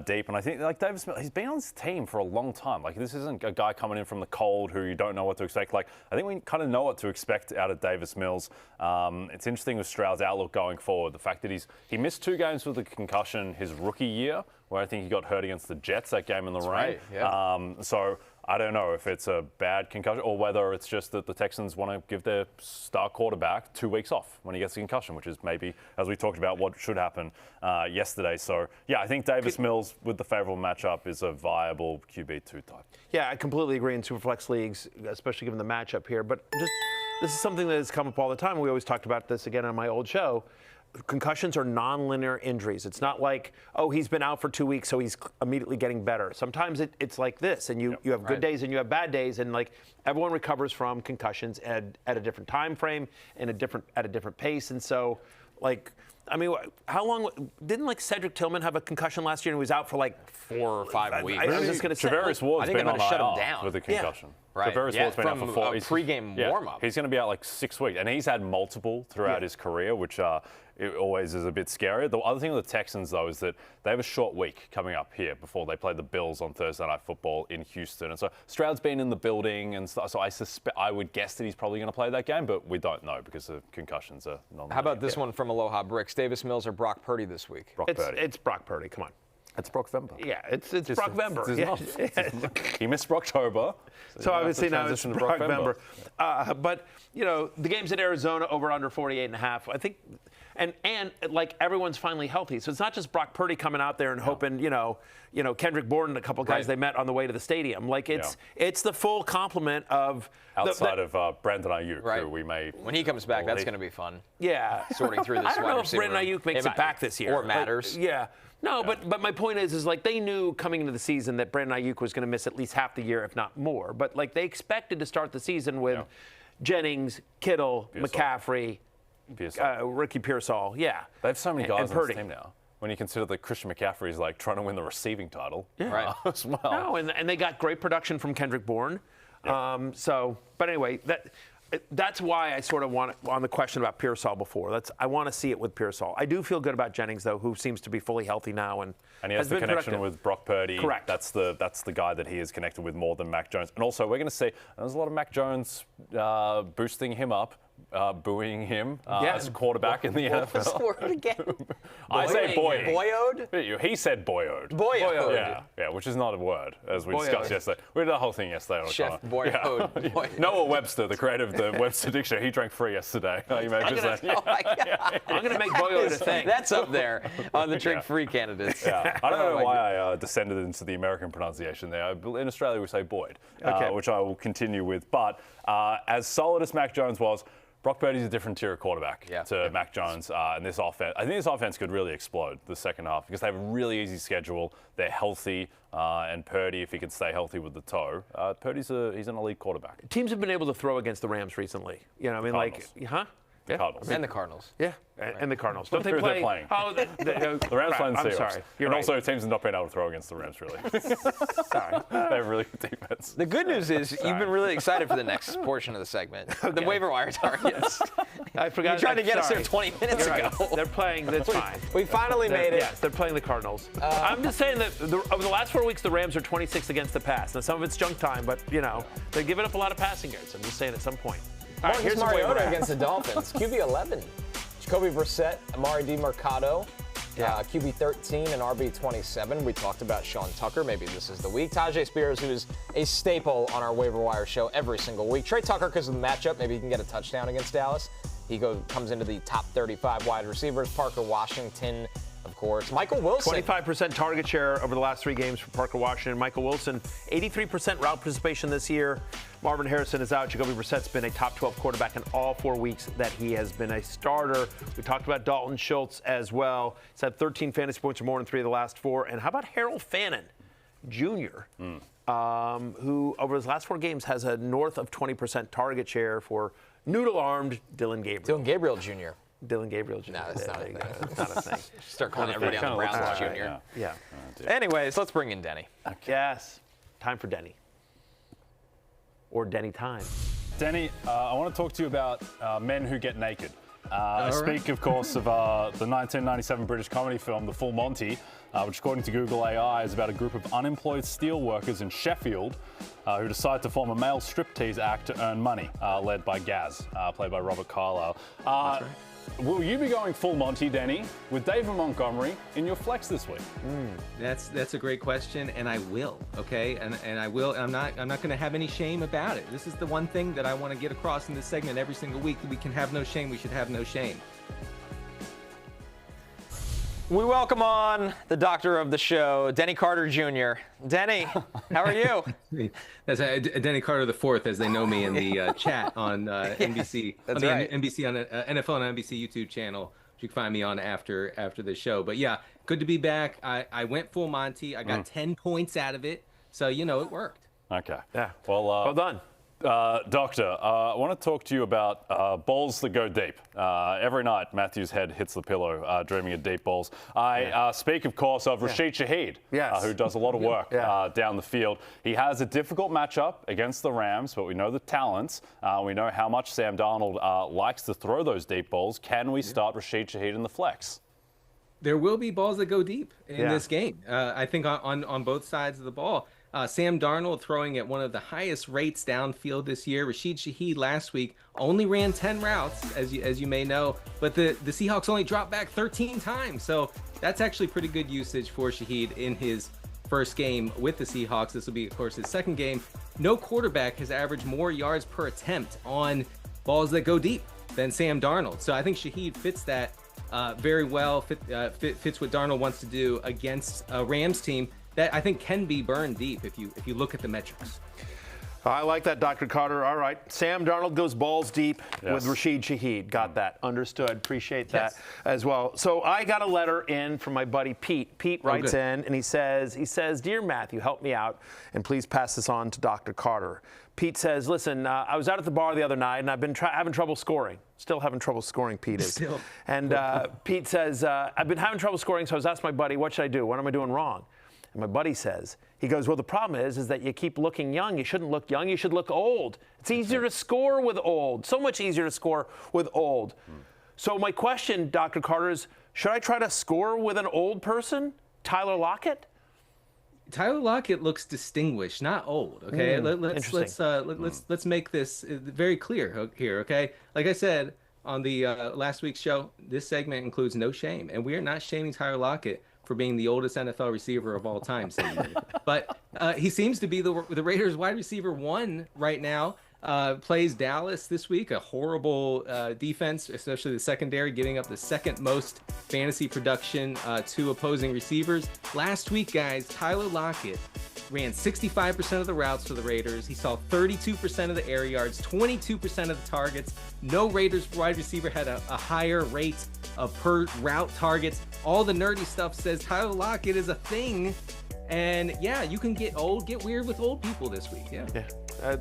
deep. And I think, like, Davis Mills, he's been on this team for a long time. Like, this isn't a guy coming in from the cold who you don't know what to expect. Like, I think we kind of know what to expect out of Davis Mills. It's interesting with Stroud's outlook going forward. The fact that he missed 2 games with a concussion his rookie year, where I think he got hurt against the Jets that game in the rain. Right, yeah. So I don't know if it's a bad concussion or whether it's just that the Texans want to give their star quarterback 2 weeks off when he gets a concussion, which is maybe, as we talked about, what should happen yesterday. So, yeah, I think Davis Mills, with the favorable matchup, is a viable QB2 type. Yeah, I completely agree in Superflex leagues, especially given the matchup here. But just this is something that has come up all the time. We always talked about this again on my old show. Concussions are nonlinear injuries. It's not like, oh, he's been out for 2 weeks, so he's immediately getting better. Sometimes it's like this, and you have good days and you have bad days, and like everyone recovers from concussions at a different time frame and at a different pace. And so, like, I mean, how long didn't like Cedric Tillman have a concussion last year and he was out for like 4 or 5 weeks? I was just going to say, Travaris Ward's I think been they're on gonna shut him IR down. with a concussion. Right. Travaris Yeah, Ward's been out from for 4 a pregame warm-up. He's going to be out like 6 weeks, and he's had multiple throughout his career, which it always is a bit scary. The other thing with the Texans, though, is that they have a short week coming up here before they play the Bills on Thursday Night Football in Houston. And so Stroud's been in the building, and so I would guess that he's probably going to play that game, but we don't know because the concussions are non. How about this one from Aloha Bricks? Davis Mills or Brock Purdy this week? it's Brock Purdy. Come on. It's Brock Vember. Yeah, it's Brock Vember. He missed Brocktober. So obviously now it's Brock Vember. Yeah. But, you know, the game's in Arizona over under 48.5. I think, and like everyone's finally healthy. So it's not just Brock Purdy coming out there and hoping, you know, Kendrick Bourne and a couple guys they met on the way to the stadium. Like it's the full complement of outside of Brandon Ayuk, right. who we may. When he comes back, that's going to be fun. Yeah. Sorting through this I don't know wide if receiver Brandon Ayuk makes it back this year. Or it matters. Yeah. No, but my point is like they knew coming into the season that Brandon Ayuk was going to miss at least half the year, if not more. But like they expected to start the season with Jennings, Kittle, McCaffrey, Ricky Pearsall. Yeah. They have so many guys and on Purdy. this team now. When you consider that Christian McCaffrey is like trying to win the receiving title as well. No, and they got great production from Kendrick Bourne. Yep. But anyway, that's why I sort of want on the question about Pearsall before. I want to see it with Pearsall. I do feel good about Jennings though, who seems to be fully healthy now and he has the connection productive. with Brock Purdy. Correct. That's the guy that he is connected with more than Mac Jones. And also, we're going to see there's a lot of Mac Jones boosting him up. Booing him as a quarterback in the NFL. What's the word again? I say boy. Boyoed? He said boyoed. Boyoed. Yeah, which is not a word, as we Boyoed. discussed yesterday. We did the whole thing yesterday. On Chef Boyoed. Yeah. Noah Webster, the creator of the Webster Dictionary, he drank free yesterday. You may just say. Oh my God. I'm going to make Boyoed a thing. That's up there on the drink-free candidates. Yeah. I don't know why I descended into the American pronunciation there. In Australia, we say Boyd, which I will continue with. But as solid as Mac Jones was, Brock Purdy's a different tier of quarterback to Mac Jones and this offense. I think this offense could really explode the second half because they have a really easy schedule. They're healthy, and Purdy, if he can stay healthy with the toe, Purdy's he's an elite quarterback. Teams have been able to throw against the Rams recently. You know, I mean, Cardinals. The Cardinals. And the Cardinals. Yeah, and the Cardinals. Don't they Who play? they're playing. Oh, The Rams playing the I'm Seahawks. sorry. You're and right. also, teams have not been able to throw against the Rams, really. Sorry. They have really good defense. The good news is you've been really excited for the next portion of the segment. The waiver wire targets. I forgot. You tried to get us there 20 minutes You're ago. right. They're playing. That's fine. We finally made it. Yes, they're playing the Cardinals. I'm just saying that over the last 4 weeks, the Rams are 26 against the pass. Now, some of it's junk time, but, they're giving up a lot of passing yards. I'm just saying at some point. All right, Marcus here's the waiver Mariota wire. against the Dolphins. QB 11. Jacoby Brissett, Amari DiMercado. QB 13 and RB 27. We talked about Sean Tucker. Maybe this is the week. Tajay Spears, who is a staple on our waiver wire show every single week. Trey Tucker, because of the matchup, maybe he can get a touchdown against Dallas. He comes into the top 35 wide receivers. Parker Washington, of course. Michael Wilson. 25% target share over the last 3 games for Parker Washington. Michael Wilson, 83% route participation this year. Marvin Harrison is out. Jacoby Brissett's been a top 12 quarterback in all 4 weeks that he has been a starter. We talked about Dalton Schultz as well. He's had 13 fantasy points or more in 3 of the last 4. And how about Harold Fannin Jr.? who over his last 4 games has a north of 20% target share for noodle-armed Dylan Gabriel. Dylan Gabriel Jr. Dylan Gabriel Jr. No, that's not a thing. That's not a thing. Start calling everybody on the Browns Jr. Yeah. Anyways, let's bring in Denny. Yes. Time for Denny. Or Denny time. Denny, I want to talk to you about men who get naked. I speak, of course, of the 1997 British comedy film, The Full Monty, which, according to Google AI, is about a group of unemployed steel workers in Sheffield who decide to form a male striptease act to earn money, led by Gaz, played by Robert Carlyle. That's right. Will you be going full Monty, Denny, with David Montgomery in your flex this week? That's a great question, and I will. Okay, and I will. I'm not going to have any shame about it. This is the one thing that I want to get across in this segment every single week. That we can have no shame. We should have no shame. We welcome on the doctor of the show, Denny Carter Jr. Denny, how are you? That's Denny Carter the Fourth, as they know me in the chat on NBC. That's on the right. NBC on NFL and NBC YouTube channel. You can find me on after the show. But yeah, good to be back. I went full Monty. I got 10 points out of it, so it worked. Okay. Yeah. Well done. Doctor, I want to talk to you about balls that go deep. Every night, Matthew's head hits the pillow, dreaming of deep balls. I speak, of course, of Rashid Shaheed, Yes. who does a lot of work down the field. He has a difficult matchup against the Rams, but we know the talents. We know how much Sam Darnold likes to throw those deep balls. Can we start Rashid Shaheed in the flex? There will be balls that go deep in this game. I think on both sides of the ball. Sam Darnold throwing at one of the highest rates downfield this year. Rashid Shaheed last week only ran 10 routes, as you may know, but the Seahawks only dropped back 13 times. So that's actually pretty good usage for Shaheed in his first game with the Seahawks. This will be, of course, his second game. No quarterback has averaged more yards per attempt on balls that go deep than Sam Darnold. So I think Shaheed fits that very well, fits what Darnold wants to do against a Rams team that I think can be burned deep if you look at the metrics. I like that, Dr. Carter. All right. Sam Darnold goes balls deep with Rashid Shaheed. Got that. Understood. Appreciate that as well. So I got a letter in from my buddy Pete. Pete writes in and he says, Dear Matthew, help me out and please pass this on to Dr. Carter. Pete says, listen, I was out at the bar the other night and I've been having trouble scoring. Still having trouble scoring, Pete is. Still. And Pete says, I've been having trouble scoring, so I was asking my buddy, what should I do? What am I doing wrong? And my buddy says, he goes, well, the problem is that you keep looking young. You shouldn't look young. You should look old. It's easier to score with old. So much easier to score with old. So my question, Dr. Carter, is should I try to score with an old person? Tyler Lockett? Tyler Lockett looks distinguished, not old. Okay, let's make this very clear here. Okay, like I said on the last week's show, this segment includes no shame, and we are not shaming Tyler Lockett for being the oldest NFL receiver of all time. But he seems to be the Raiders' wide receiver 1 right now. Plays Dallas this week, a horrible defense, especially the secondary, giving up the second most fantasy production to opposing receivers. Last week, guys, Tyler Lockett ran 65% of the routes for the Raiders. He saw 32% of the air yards, 22% of the targets. No Raiders wide receiver had a higher rate of per route targets. All the nerdy stuff says Tyler Lockett is a thing. And yeah, you can get weird with old people this week. Yeah.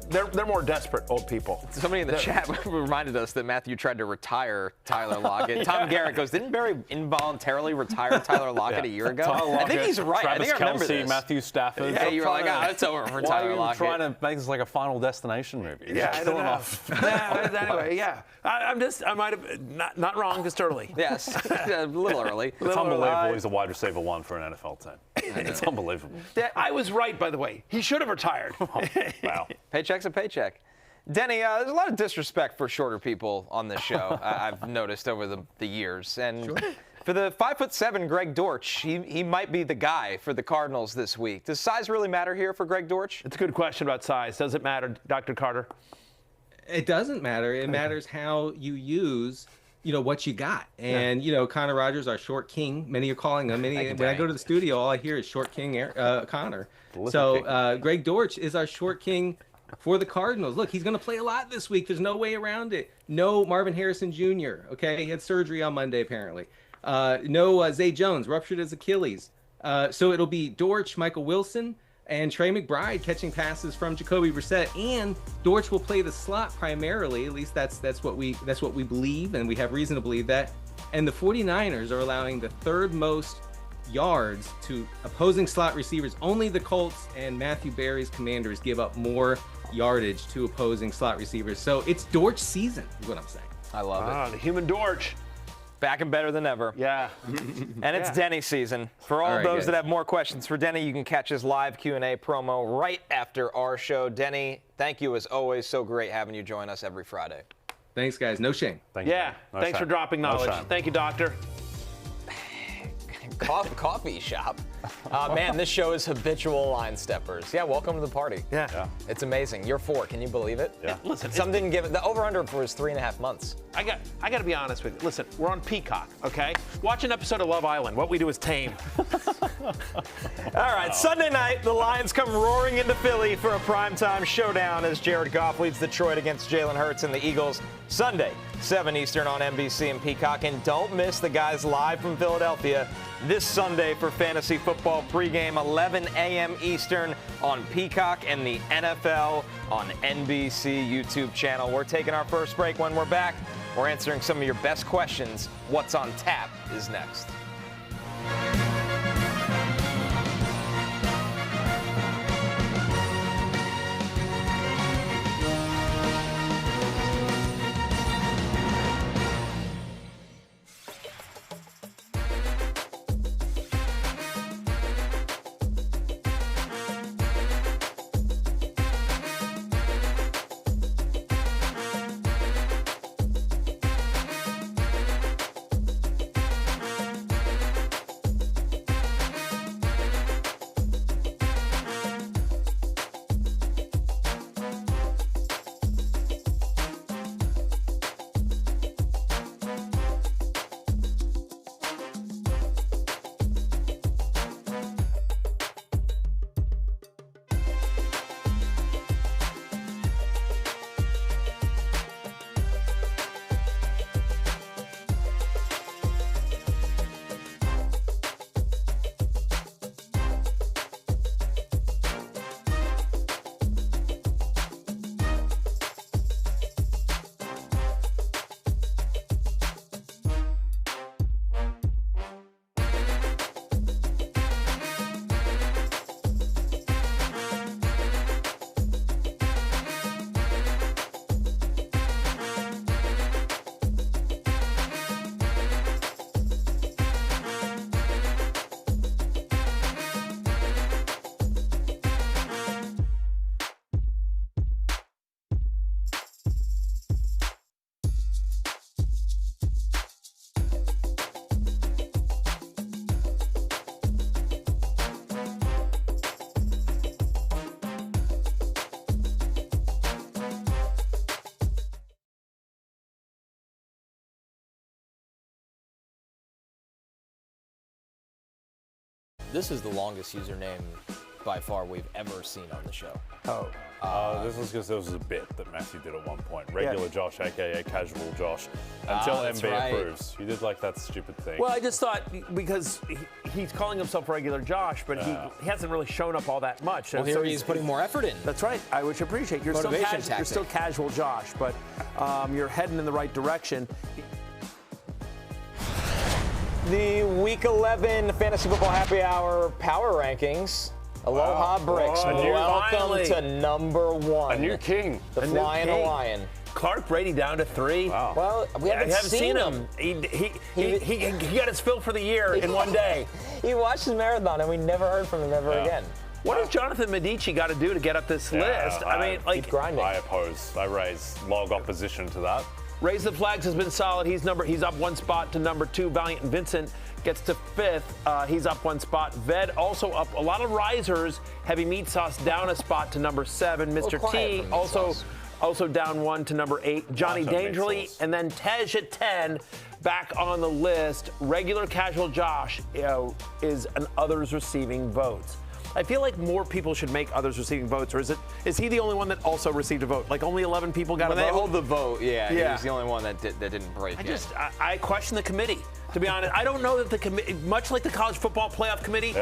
They're more desperate, old people. Somebody in the chat reminded us that Matthew tried to retire Tyler Lockett. Tom Garrett goes, didn't Barry involuntarily retire Tyler Lockett a year ago? Lockett, I think he's right. Travis I think I remember Kelce, this. Matthew Stafford. Yeah, you were like, it's over for Tyler Lockett. Why are you trying to make this like a Final Destination movie? Yeah, I don't know. Anyway, yeah. I might have, not wrong, just early. Yes, a little early. It's unbelievable he's a wide receiver 1 for an NFL team. It's unbelievable. I was right, by the way. He should have retired. Wow. Paycheck's a paycheck. Denny, there's a lot of disrespect for shorter people on this show, I've noticed over the years. And for the 5'7" Greg Dortch, he might be the guy for the Cardinals this week. Does size really matter here for Greg Dortch? It's a good question about size. Does it matter, Dr. Carter? It doesn't matter. It matters how you use what you got. And, Connor Rogers, our short king, many are calling him. When I go to the studio, all I hear is short king Connor. So Greg Dortch is our short king for the Cardinals. Look, he's going to play a lot this week. There's no way around it. No Marvin Harrison Jr., okay? He had surgery on Monday, apparently. No Zay Jones, ruptured his Achilles. So it'll be Dortch, Michael Wilson, and Trey McBride catching passes from Jacoby Brissett, and Dortch will play the slot primarily. At least that's what we believe, and we have reason to believe that. And the 49ers are allowing the third most yards to opposing slot receivers. Only the Colts and Matthew Berry's Commanders give up more yardage to opposing slot receivers. So it's Dortch season, is what I'm saying. I love it. The human Dortch. Back and better than ever. Yeah. And it's Denny season. For all those that have more questions for Denny, you can catch his live Q&A promo right after our show. Denny, thank you as always. So great having you join us every Friday. Thanks, guys. No shame. Thank you. Thanks for dropping knowledge. Thank you, Doctor. Coffee shop. Man, this show is habitual line steppers. Yeah, welcome to the party. Yeah. It's amazing. You're 4. Can you believe it? Yeah. Listen, some didn't give it. The over/under was 3.5 months. I got to be honest with you. Listen, we're on Peacock, okay? Watch an episode of Love Island. What we do is tame. All right, Sunday night, the Lions come roaring into Philly for a primetime showdown as Jared Goff leads Detroit against Jalen Hurts and the Eagles. Sunday, 7 Eastern on NBC and Peacock. And don't miss the guys live from Philadelphia this Sunday for fantasy football pregame, 11 a.m. Eastern on Peacock and the NFL on NBC YouTube channel. We're taking our first break. When we're back, we're answering some of your best questions. What's on tap is next. This is the longest username by far we've ever seen on the show. This was because there was a bit that Matthew did at one point. Regular Josh, a.k.a. Casual Josh, until MB approves. You did like that stupid thing. Well, I just thought because he's calling himself Regular Josh, but he hasn't really shown up all that much. Well, here he's putting more effort in. That's right, which I appreciate. You're still Casual Josh, but you're heading in the right direction. The Week 11 Fantasy Football Happy Hour Power Rankings. Aloha Bricks. Welcome to number 1. A new king. The Flying Hawaiian. Clark Brady down to 3. Wow. Well, we haven't seen him. He got his fill for the year in one day. He watched his marathon, and we never heard from him ever again. What has Jonathan Medici got to do to get up this list? I mean, keep grinding. I oppose. I raise log opposition to that. Raise the Flags has been solid. He's up 1 spot to number 2. Valiant and Vincent gets to 5th. He's up 1 spot. Ved also up. A lot of risers. Heavy Meat Sauce down a spot to number 7. Mr. T also down 1 to number 8. Johnny Dangerly, and then Tej at 10 back on the list. Regular Casual Josh is an others receiving votes. I feel like more people should make others receiving votes, or is he the only one that also received a vote? Like only 11 people got a vote? When they hold the vote, he was the only one that didn't break it. I question the committee, to be honest. I don't know that the committee, much like the College Football Playoff Committee,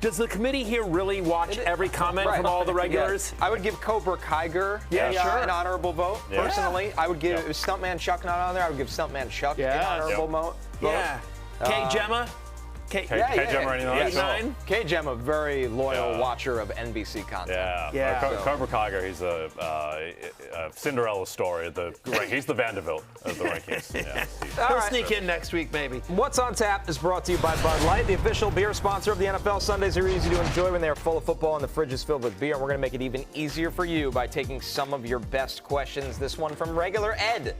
Does the committee here really watch every comment from all the regulars? I would give Cobra Kiger an honorable vote, personally. I would give, if Stuntman Chuck not on there, I would give Stuntman Chuck an honorable vote. Yeah. K. Gemma? K. Gemma, very loyal watcher of NBC content. Cobra Kiger, he's a Cinderella story. He's the Vanderbilt of the rankings. He'll sneak in next week, maybe. What's on Tap is brought to you by Bud Light, the official beer sponsor of the NFL. Sundays are easy to enjoy when they are full of football and the fridge is filled with beer. And we're going to make it even easier for you by taking some of your best questions. This one from regular Ed.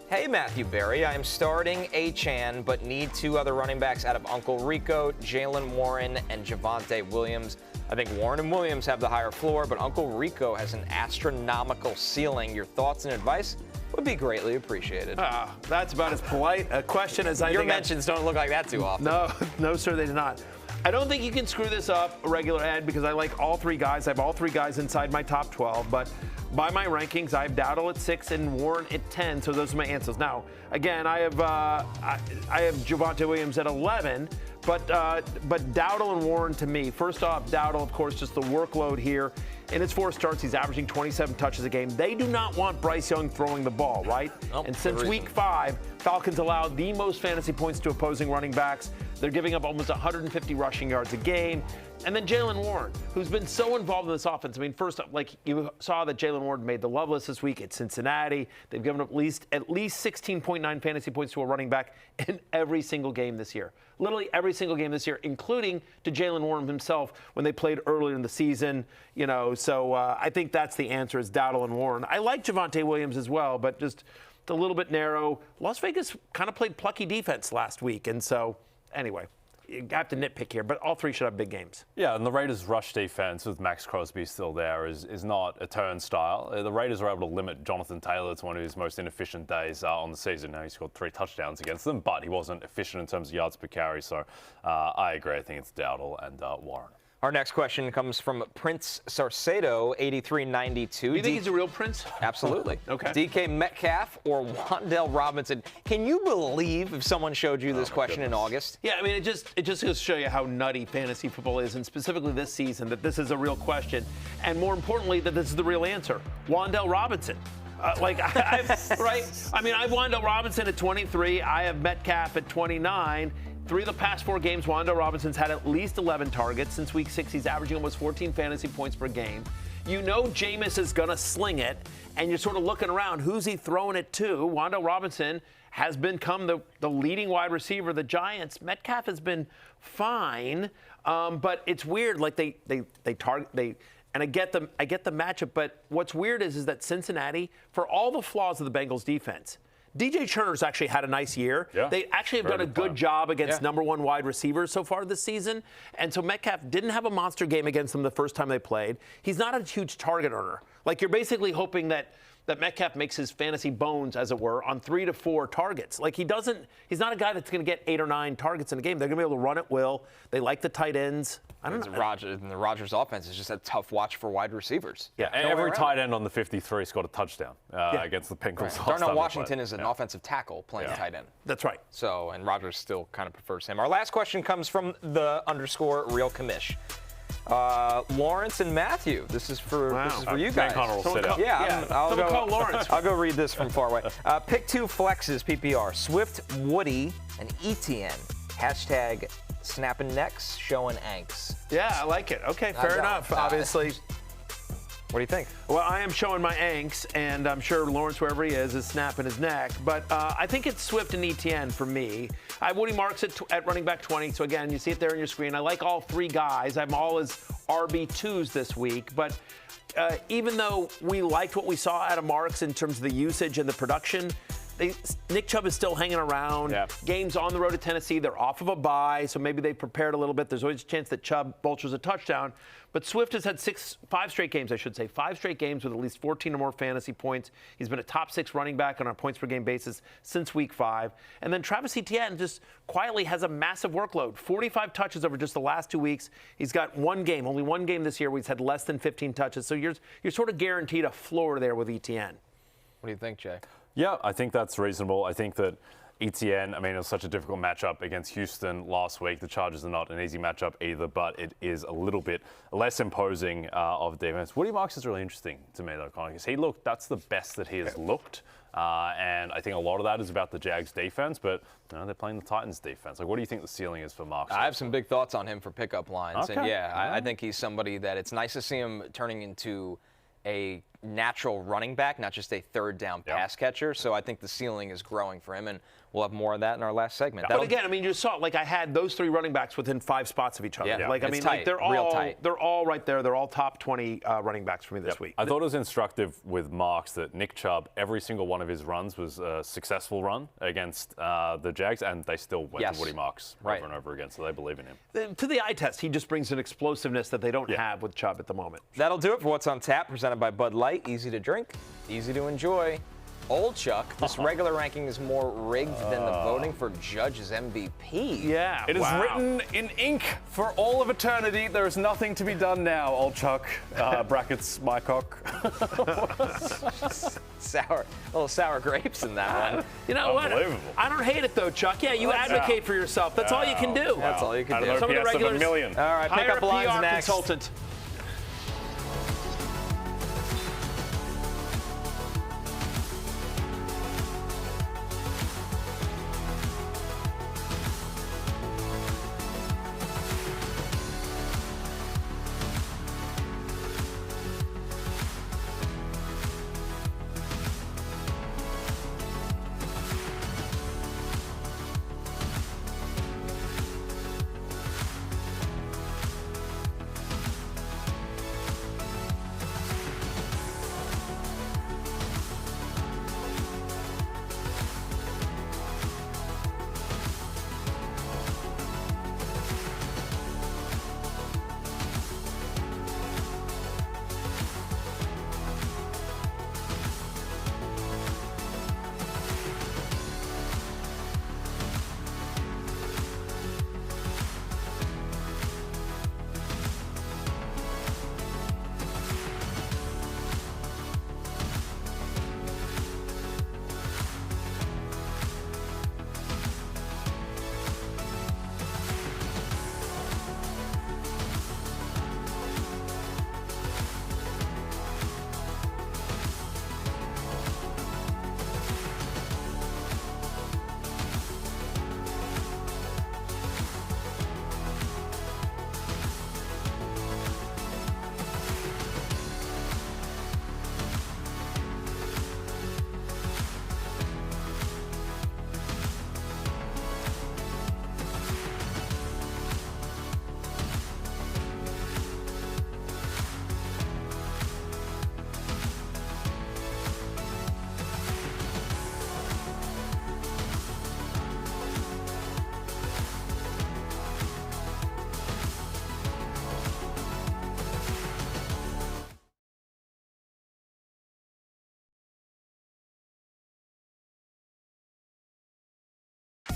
Hey, Matthew Berry, I am starting Etienne, but need 2 other running backs out of Uncle Rico, Jaylen Warren, and Javonte Williams. I think Warren and Williams have the higher floor, but Uncle Rico has an astronomical ceiling. Your thoughts and advice would be greatly appreciated. That's about as polite a question as I Your mentions don't look like that too often. No, sir, they do not. I don't think you can screw this up, regular Ed, because I like all 3 guys. I have all 3 guys inside my top 12, but by my rankings, I have Dowdle at 6 and Warren at 10, so those are my answers. Now, again, I have Javonte Williams at 11, but Dowdle and Warren to me. First off, Dowdle, of course, just the workload here. In his 4 starts, he's averaging 27 touches a game. They do not want Bryce Young throwing the ball, right? And since week 5, Falcons allowed the most fantasy points to opposing running backs. They're giving up almost 150 rushing yards a game. And then Jaylen Warren, who's been so involved in this offense. I mean, first up, like you saw that Jaylen Warren made the love list this week at Cincinnati. They've given up at least 16.9 fantasy points to a running back in every single game this year. Literally every single game this year, including to Jaylen Warren himself when they played earlier in the season. So I think that's the answer is Dowdle and Warren. I like Javonte Williams as well, but just a little bit narrow. Las Vegas kind of played plucky defense last week, and so anyway. You have to nitpick here, but all 3 should have big games. Yeah, and the Raiders' rush defense with Max Crosby still there is not a turnstile. The Raiders are able to limit Jonathan Taylor to one of his most inefficient days on the season. Now he scored 3 touchdowns against them, but he wasn't efficient in terms of yards per carry. So I agree. I think it's Dowdle and Warren. Our next question comes from Prince Sarcedo, 8392. Do you think he's a real Prince? Absolutely. Okay. DK Metcalf or Wan'Dale Robinson? Can you believe if someone showed you this question in August? Yeah, I mean, it just goes to show you how nutty fantasy football is, and specifically this season, that this is a real question, and more importantly, that this is the real answer. Wan'Dale Robinson. Right? I mean, I have Wan'Dale Robinson at 23. I have Metcalf at 29. 3 of the past 4 games, Wan'Dale Robinson's had at least 11 targets. Since week 6, he's averaging almost 14 fantasy points per game. You know Jameis is going to sling it, and you're sort of looking around. Who's he throwing it to? Wan'Dale Robinson has become the leading wide receiver of the Giants. Metcalf has been fine, but it's weird. Like they target. And I get the matchup, but what's weird is that Cincinnati, for all the flaws of the Bengals defense, DJ Turner's actually had a nice year. Yeah. They actually have done a good job against number 1 wide receivers so far this season. And so Metcalf didn't have a monster game against them the first time they played. He's not a huge target earner. Like, you're basically hoping that Metcalf makes his fantasy bones, as it were, on 3 to 4 targets. Like, he's not a guy that's going to get 8 or 9 targets in a game. They're going to be able to run at will. They like the tight ends. I don't know. The Rodgers offense is just a tough watch for wide receivers. Yeah, and every tight end on the 53 scored a touchdown against the Bengals. Right. Darnell Washington is an offensive tackle playing tight end. That's right. So, and Rodgers still kind of prefers him. Our last question comes from the _real commish. Lawrence and Matthew. This is for you guys. Connor will sit up. Call Lawrence. I'll go read this from far away. Pick 2 flexes PPR: Swift, Woody, and Etienne. # snapping necks, showing anks. Yeah, I like it. Okay, fair enough. Obviously. What do you think? Well, I am showing my anks, and I'm sure Lawrence, wherever he is snapping his neck. But I think it's Swift and Etienne for me. I have Woody Marks at running back 20. So, again, you see it there on your screen. I like all 3 guys. I have them all as RB2s this week. But even though we liked what we saw out of Marks in terms of the usage and the production, Nick Chubb is still hanging around. Yeah. Games on the road to Tennessee. They're off of a bye, so maybe they prepared a little bit. There's always a chance that Chubb vultures a touchdown. But Swift has had 5 straight games, I should say. 5 straight games with at least 14 or more fantasy points. He's been a top 6 running back on a points per game basis since week 5. And then Travis Etienne just quietly has a massive workload. 45 touches over just the last 2 weeks. He's got only one game this year where he's had less than 15 touches. So you're sort of guaranteed a floor there with Etienne. What do you think, Jay? Yeah, I think that's reasonable. I think that Etienne, I mean, it was such a difficult matchup against Houston last week. The Chargers are not an easy matchup either, but it is a little bit less imposing of defense. Woody Marks is really interesting to me, though, Connor, because that's the best that he has looked. And I think a lot of that is about the Jags defense, but they're playing the Titans defense. Like, what do you think the ceiling is for Marks? I have some big thoughts on him for pickup lines. Okay. And I think he's somebody that it's nice to see him turning into a natural running back, not just a third down pass catcher. So I think the ceiling is growing for him, and we'll have more of that in our last segment. But again, I mean, you saw, like, I had those 3 running backs within 5 spots of each other. Yeah. Like, I It's mean, tight. like, they're Real all tight. They're all right there. They're all top 20 running backs for me this week. I thought it was instructive with Marks that Nick Chubb, every single one of his runs was a successful run against the Jags, and they still went to Woody Marks over and over again, so they believe in him. To the eye test, he just brings an explosiveness that they don't have with Chubb at the moment. That'll do it for What's on Tap, presented by Bud Light. Easy to drink, easy to enjoy. Old Chuck, this regular ranking is more rigged than the voting for Judge's MVP. Yeah, It is written in ink for all of eternity. There is nothing to be done now, old Chuck. Brackets, my cock. Little sour grapes in that one. You know what? Unbelievable. I don't hate it, though, Chuck. Yeah, you advocate for yourself. That's all you can do. That's all you can do. Out of Some of the OPS of regulars- 1 million. All right, Hire pick up a lines PR next. consultant.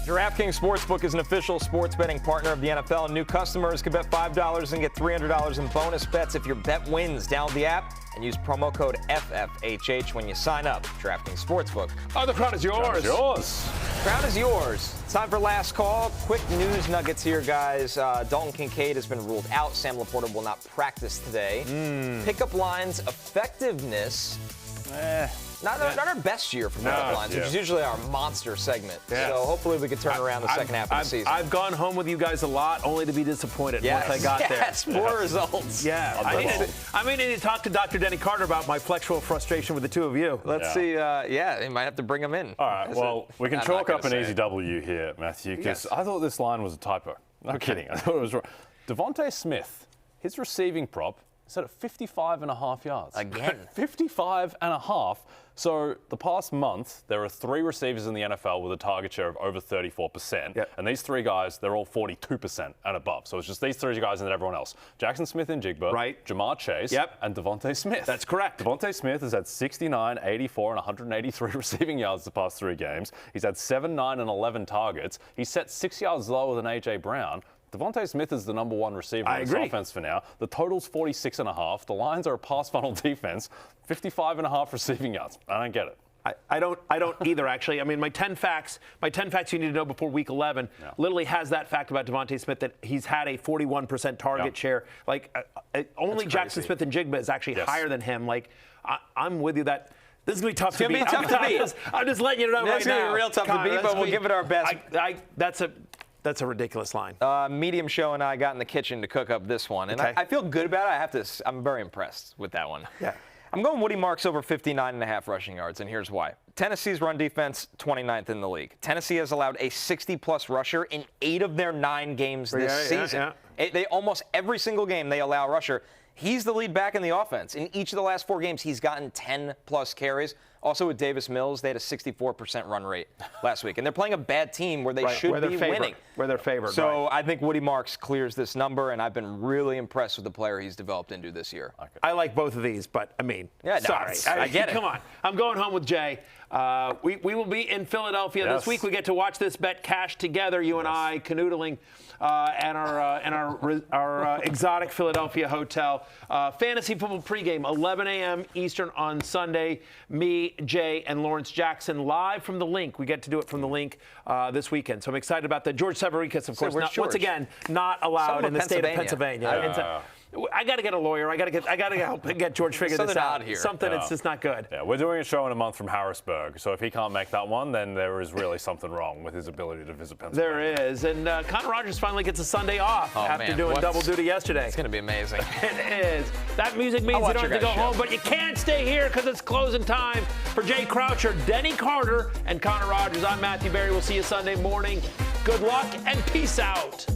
DraftKings Sportsbook is an official sports betting partner of the NFL. New customers can bet $5 and get $300 in bonus bets if your bet wins. Download the app and use promo code FFHH when you sign up. DraftKings Sportsbook. Oh, the crown is yours. It's yours. Crown is yours. It's time for last call. Quick news nuggets here, guys. Dalton Kincaid has been ruled out. Sam Laporta will not practice today. Pickup lines effectiveness. Not our best year for pickup lines, which is usually our monster segment. Yes. So hopefully we can turn around the second half of the season. I've gone home with you guys a lot, only to be disappointed once I got there. Yes, poor results. Yeah, I may need to talk to Dr. Denny Carter about my flexual frustration with the two of you. Let's see. You might have to bring him in. All right, well, we can chalk up an easy W here, Matthew, because I thought this line was a typo. No kidding. I thought it was wrong. DeVonta Smith, his receiving prop, is at 55.5 yards. Again. 55.5. So the past month, there are 3 receivers in the NFL with a target share of over 34%. Yep. And these 3 guys, they're all 42% and above. So it's just these 3 guys and then everyone else. Jackson Smith and Jigba, Right. Jamar Chase, and DeVonta Smith. That's correct. DeVonta Smith has had 69, 84, and 183 receiving yards the past 3 games. He's had 7, 9, and 11 targets. He's set 6 yards lower than A.J. Brown. DeVonta Smith is the number 1 receiver in this offense for now. The total's 46.5. The Lions are a pass funnel defense. 55.5 receiving yards. I don't get it. I don't either, actually. I mean, my 10 facts you need to know before week 11 literally has that fact about DeVonta Smith that he's had a 41% target share. Like, only Jackson Smith and Jigba is actually higher than him. Like, I'm with you that this is going to be tough to beat. It's going to be tough to beat. I'm just letting you know right now. It's going to be real tough to beat, but we'll give it our best. That's a ridiculous line. Medium Show and I got in the kitchen to cook up this one, and I feel good about it. I'm very impressed with that one. Yeah. I'm going Woody Marks over 59.5 rushing yards, and here's why. Tennessee's run defense, 29th in the league. Tennessee has allowed a 60-plus rusher in 8 of their 9 games this season. They almost every single game they allow a rusher. He's the lead back in the offense. In each of the last 4 games, he's gotten 10-plus carries. Also with Davis Mills, they had a 64% run rate last week. And they're playing a bad team where they should be winning. Where they're favored. So I think Woody Marks clears this number, and I've been really impressed with the player he's developed into this year. I like both of these, but, I mean, sorry. I get it. Come on. I'm going home with Jay. We will be in Philadelphia this week. We get to watch this bet cash together, you and I, canoodling at our exotic Philadelphia hotel. Fantasy football pregame, 11 a.m. Eastern on Sunday. Me, Jay, and Lawrence Jackson live from the link. We get to do it from the link this weekend. So I'm excited about that. George Severicus, of course, once again, not allowed in the state of Pennsylvania. I got to get a lawyer. I got to help get George figure this out. Here. Something it's just not good. Yeah, we're doing a show in a month from Harrisburg, so if he can't make that one, then there is really something wrong with his ability to visit Pennsylvania. There is, and Connor Rogers finally gets a Sunday off after doing double duty yesterday. It's going to be amazing. It is. That music means you don't have to go home, but you can't stay here because it's closing time. For Jay Croucher, Denny Carter, and Connor Rogers, I'm Matthew Berry. We'll see you Sunday morning. Good luck and peace out.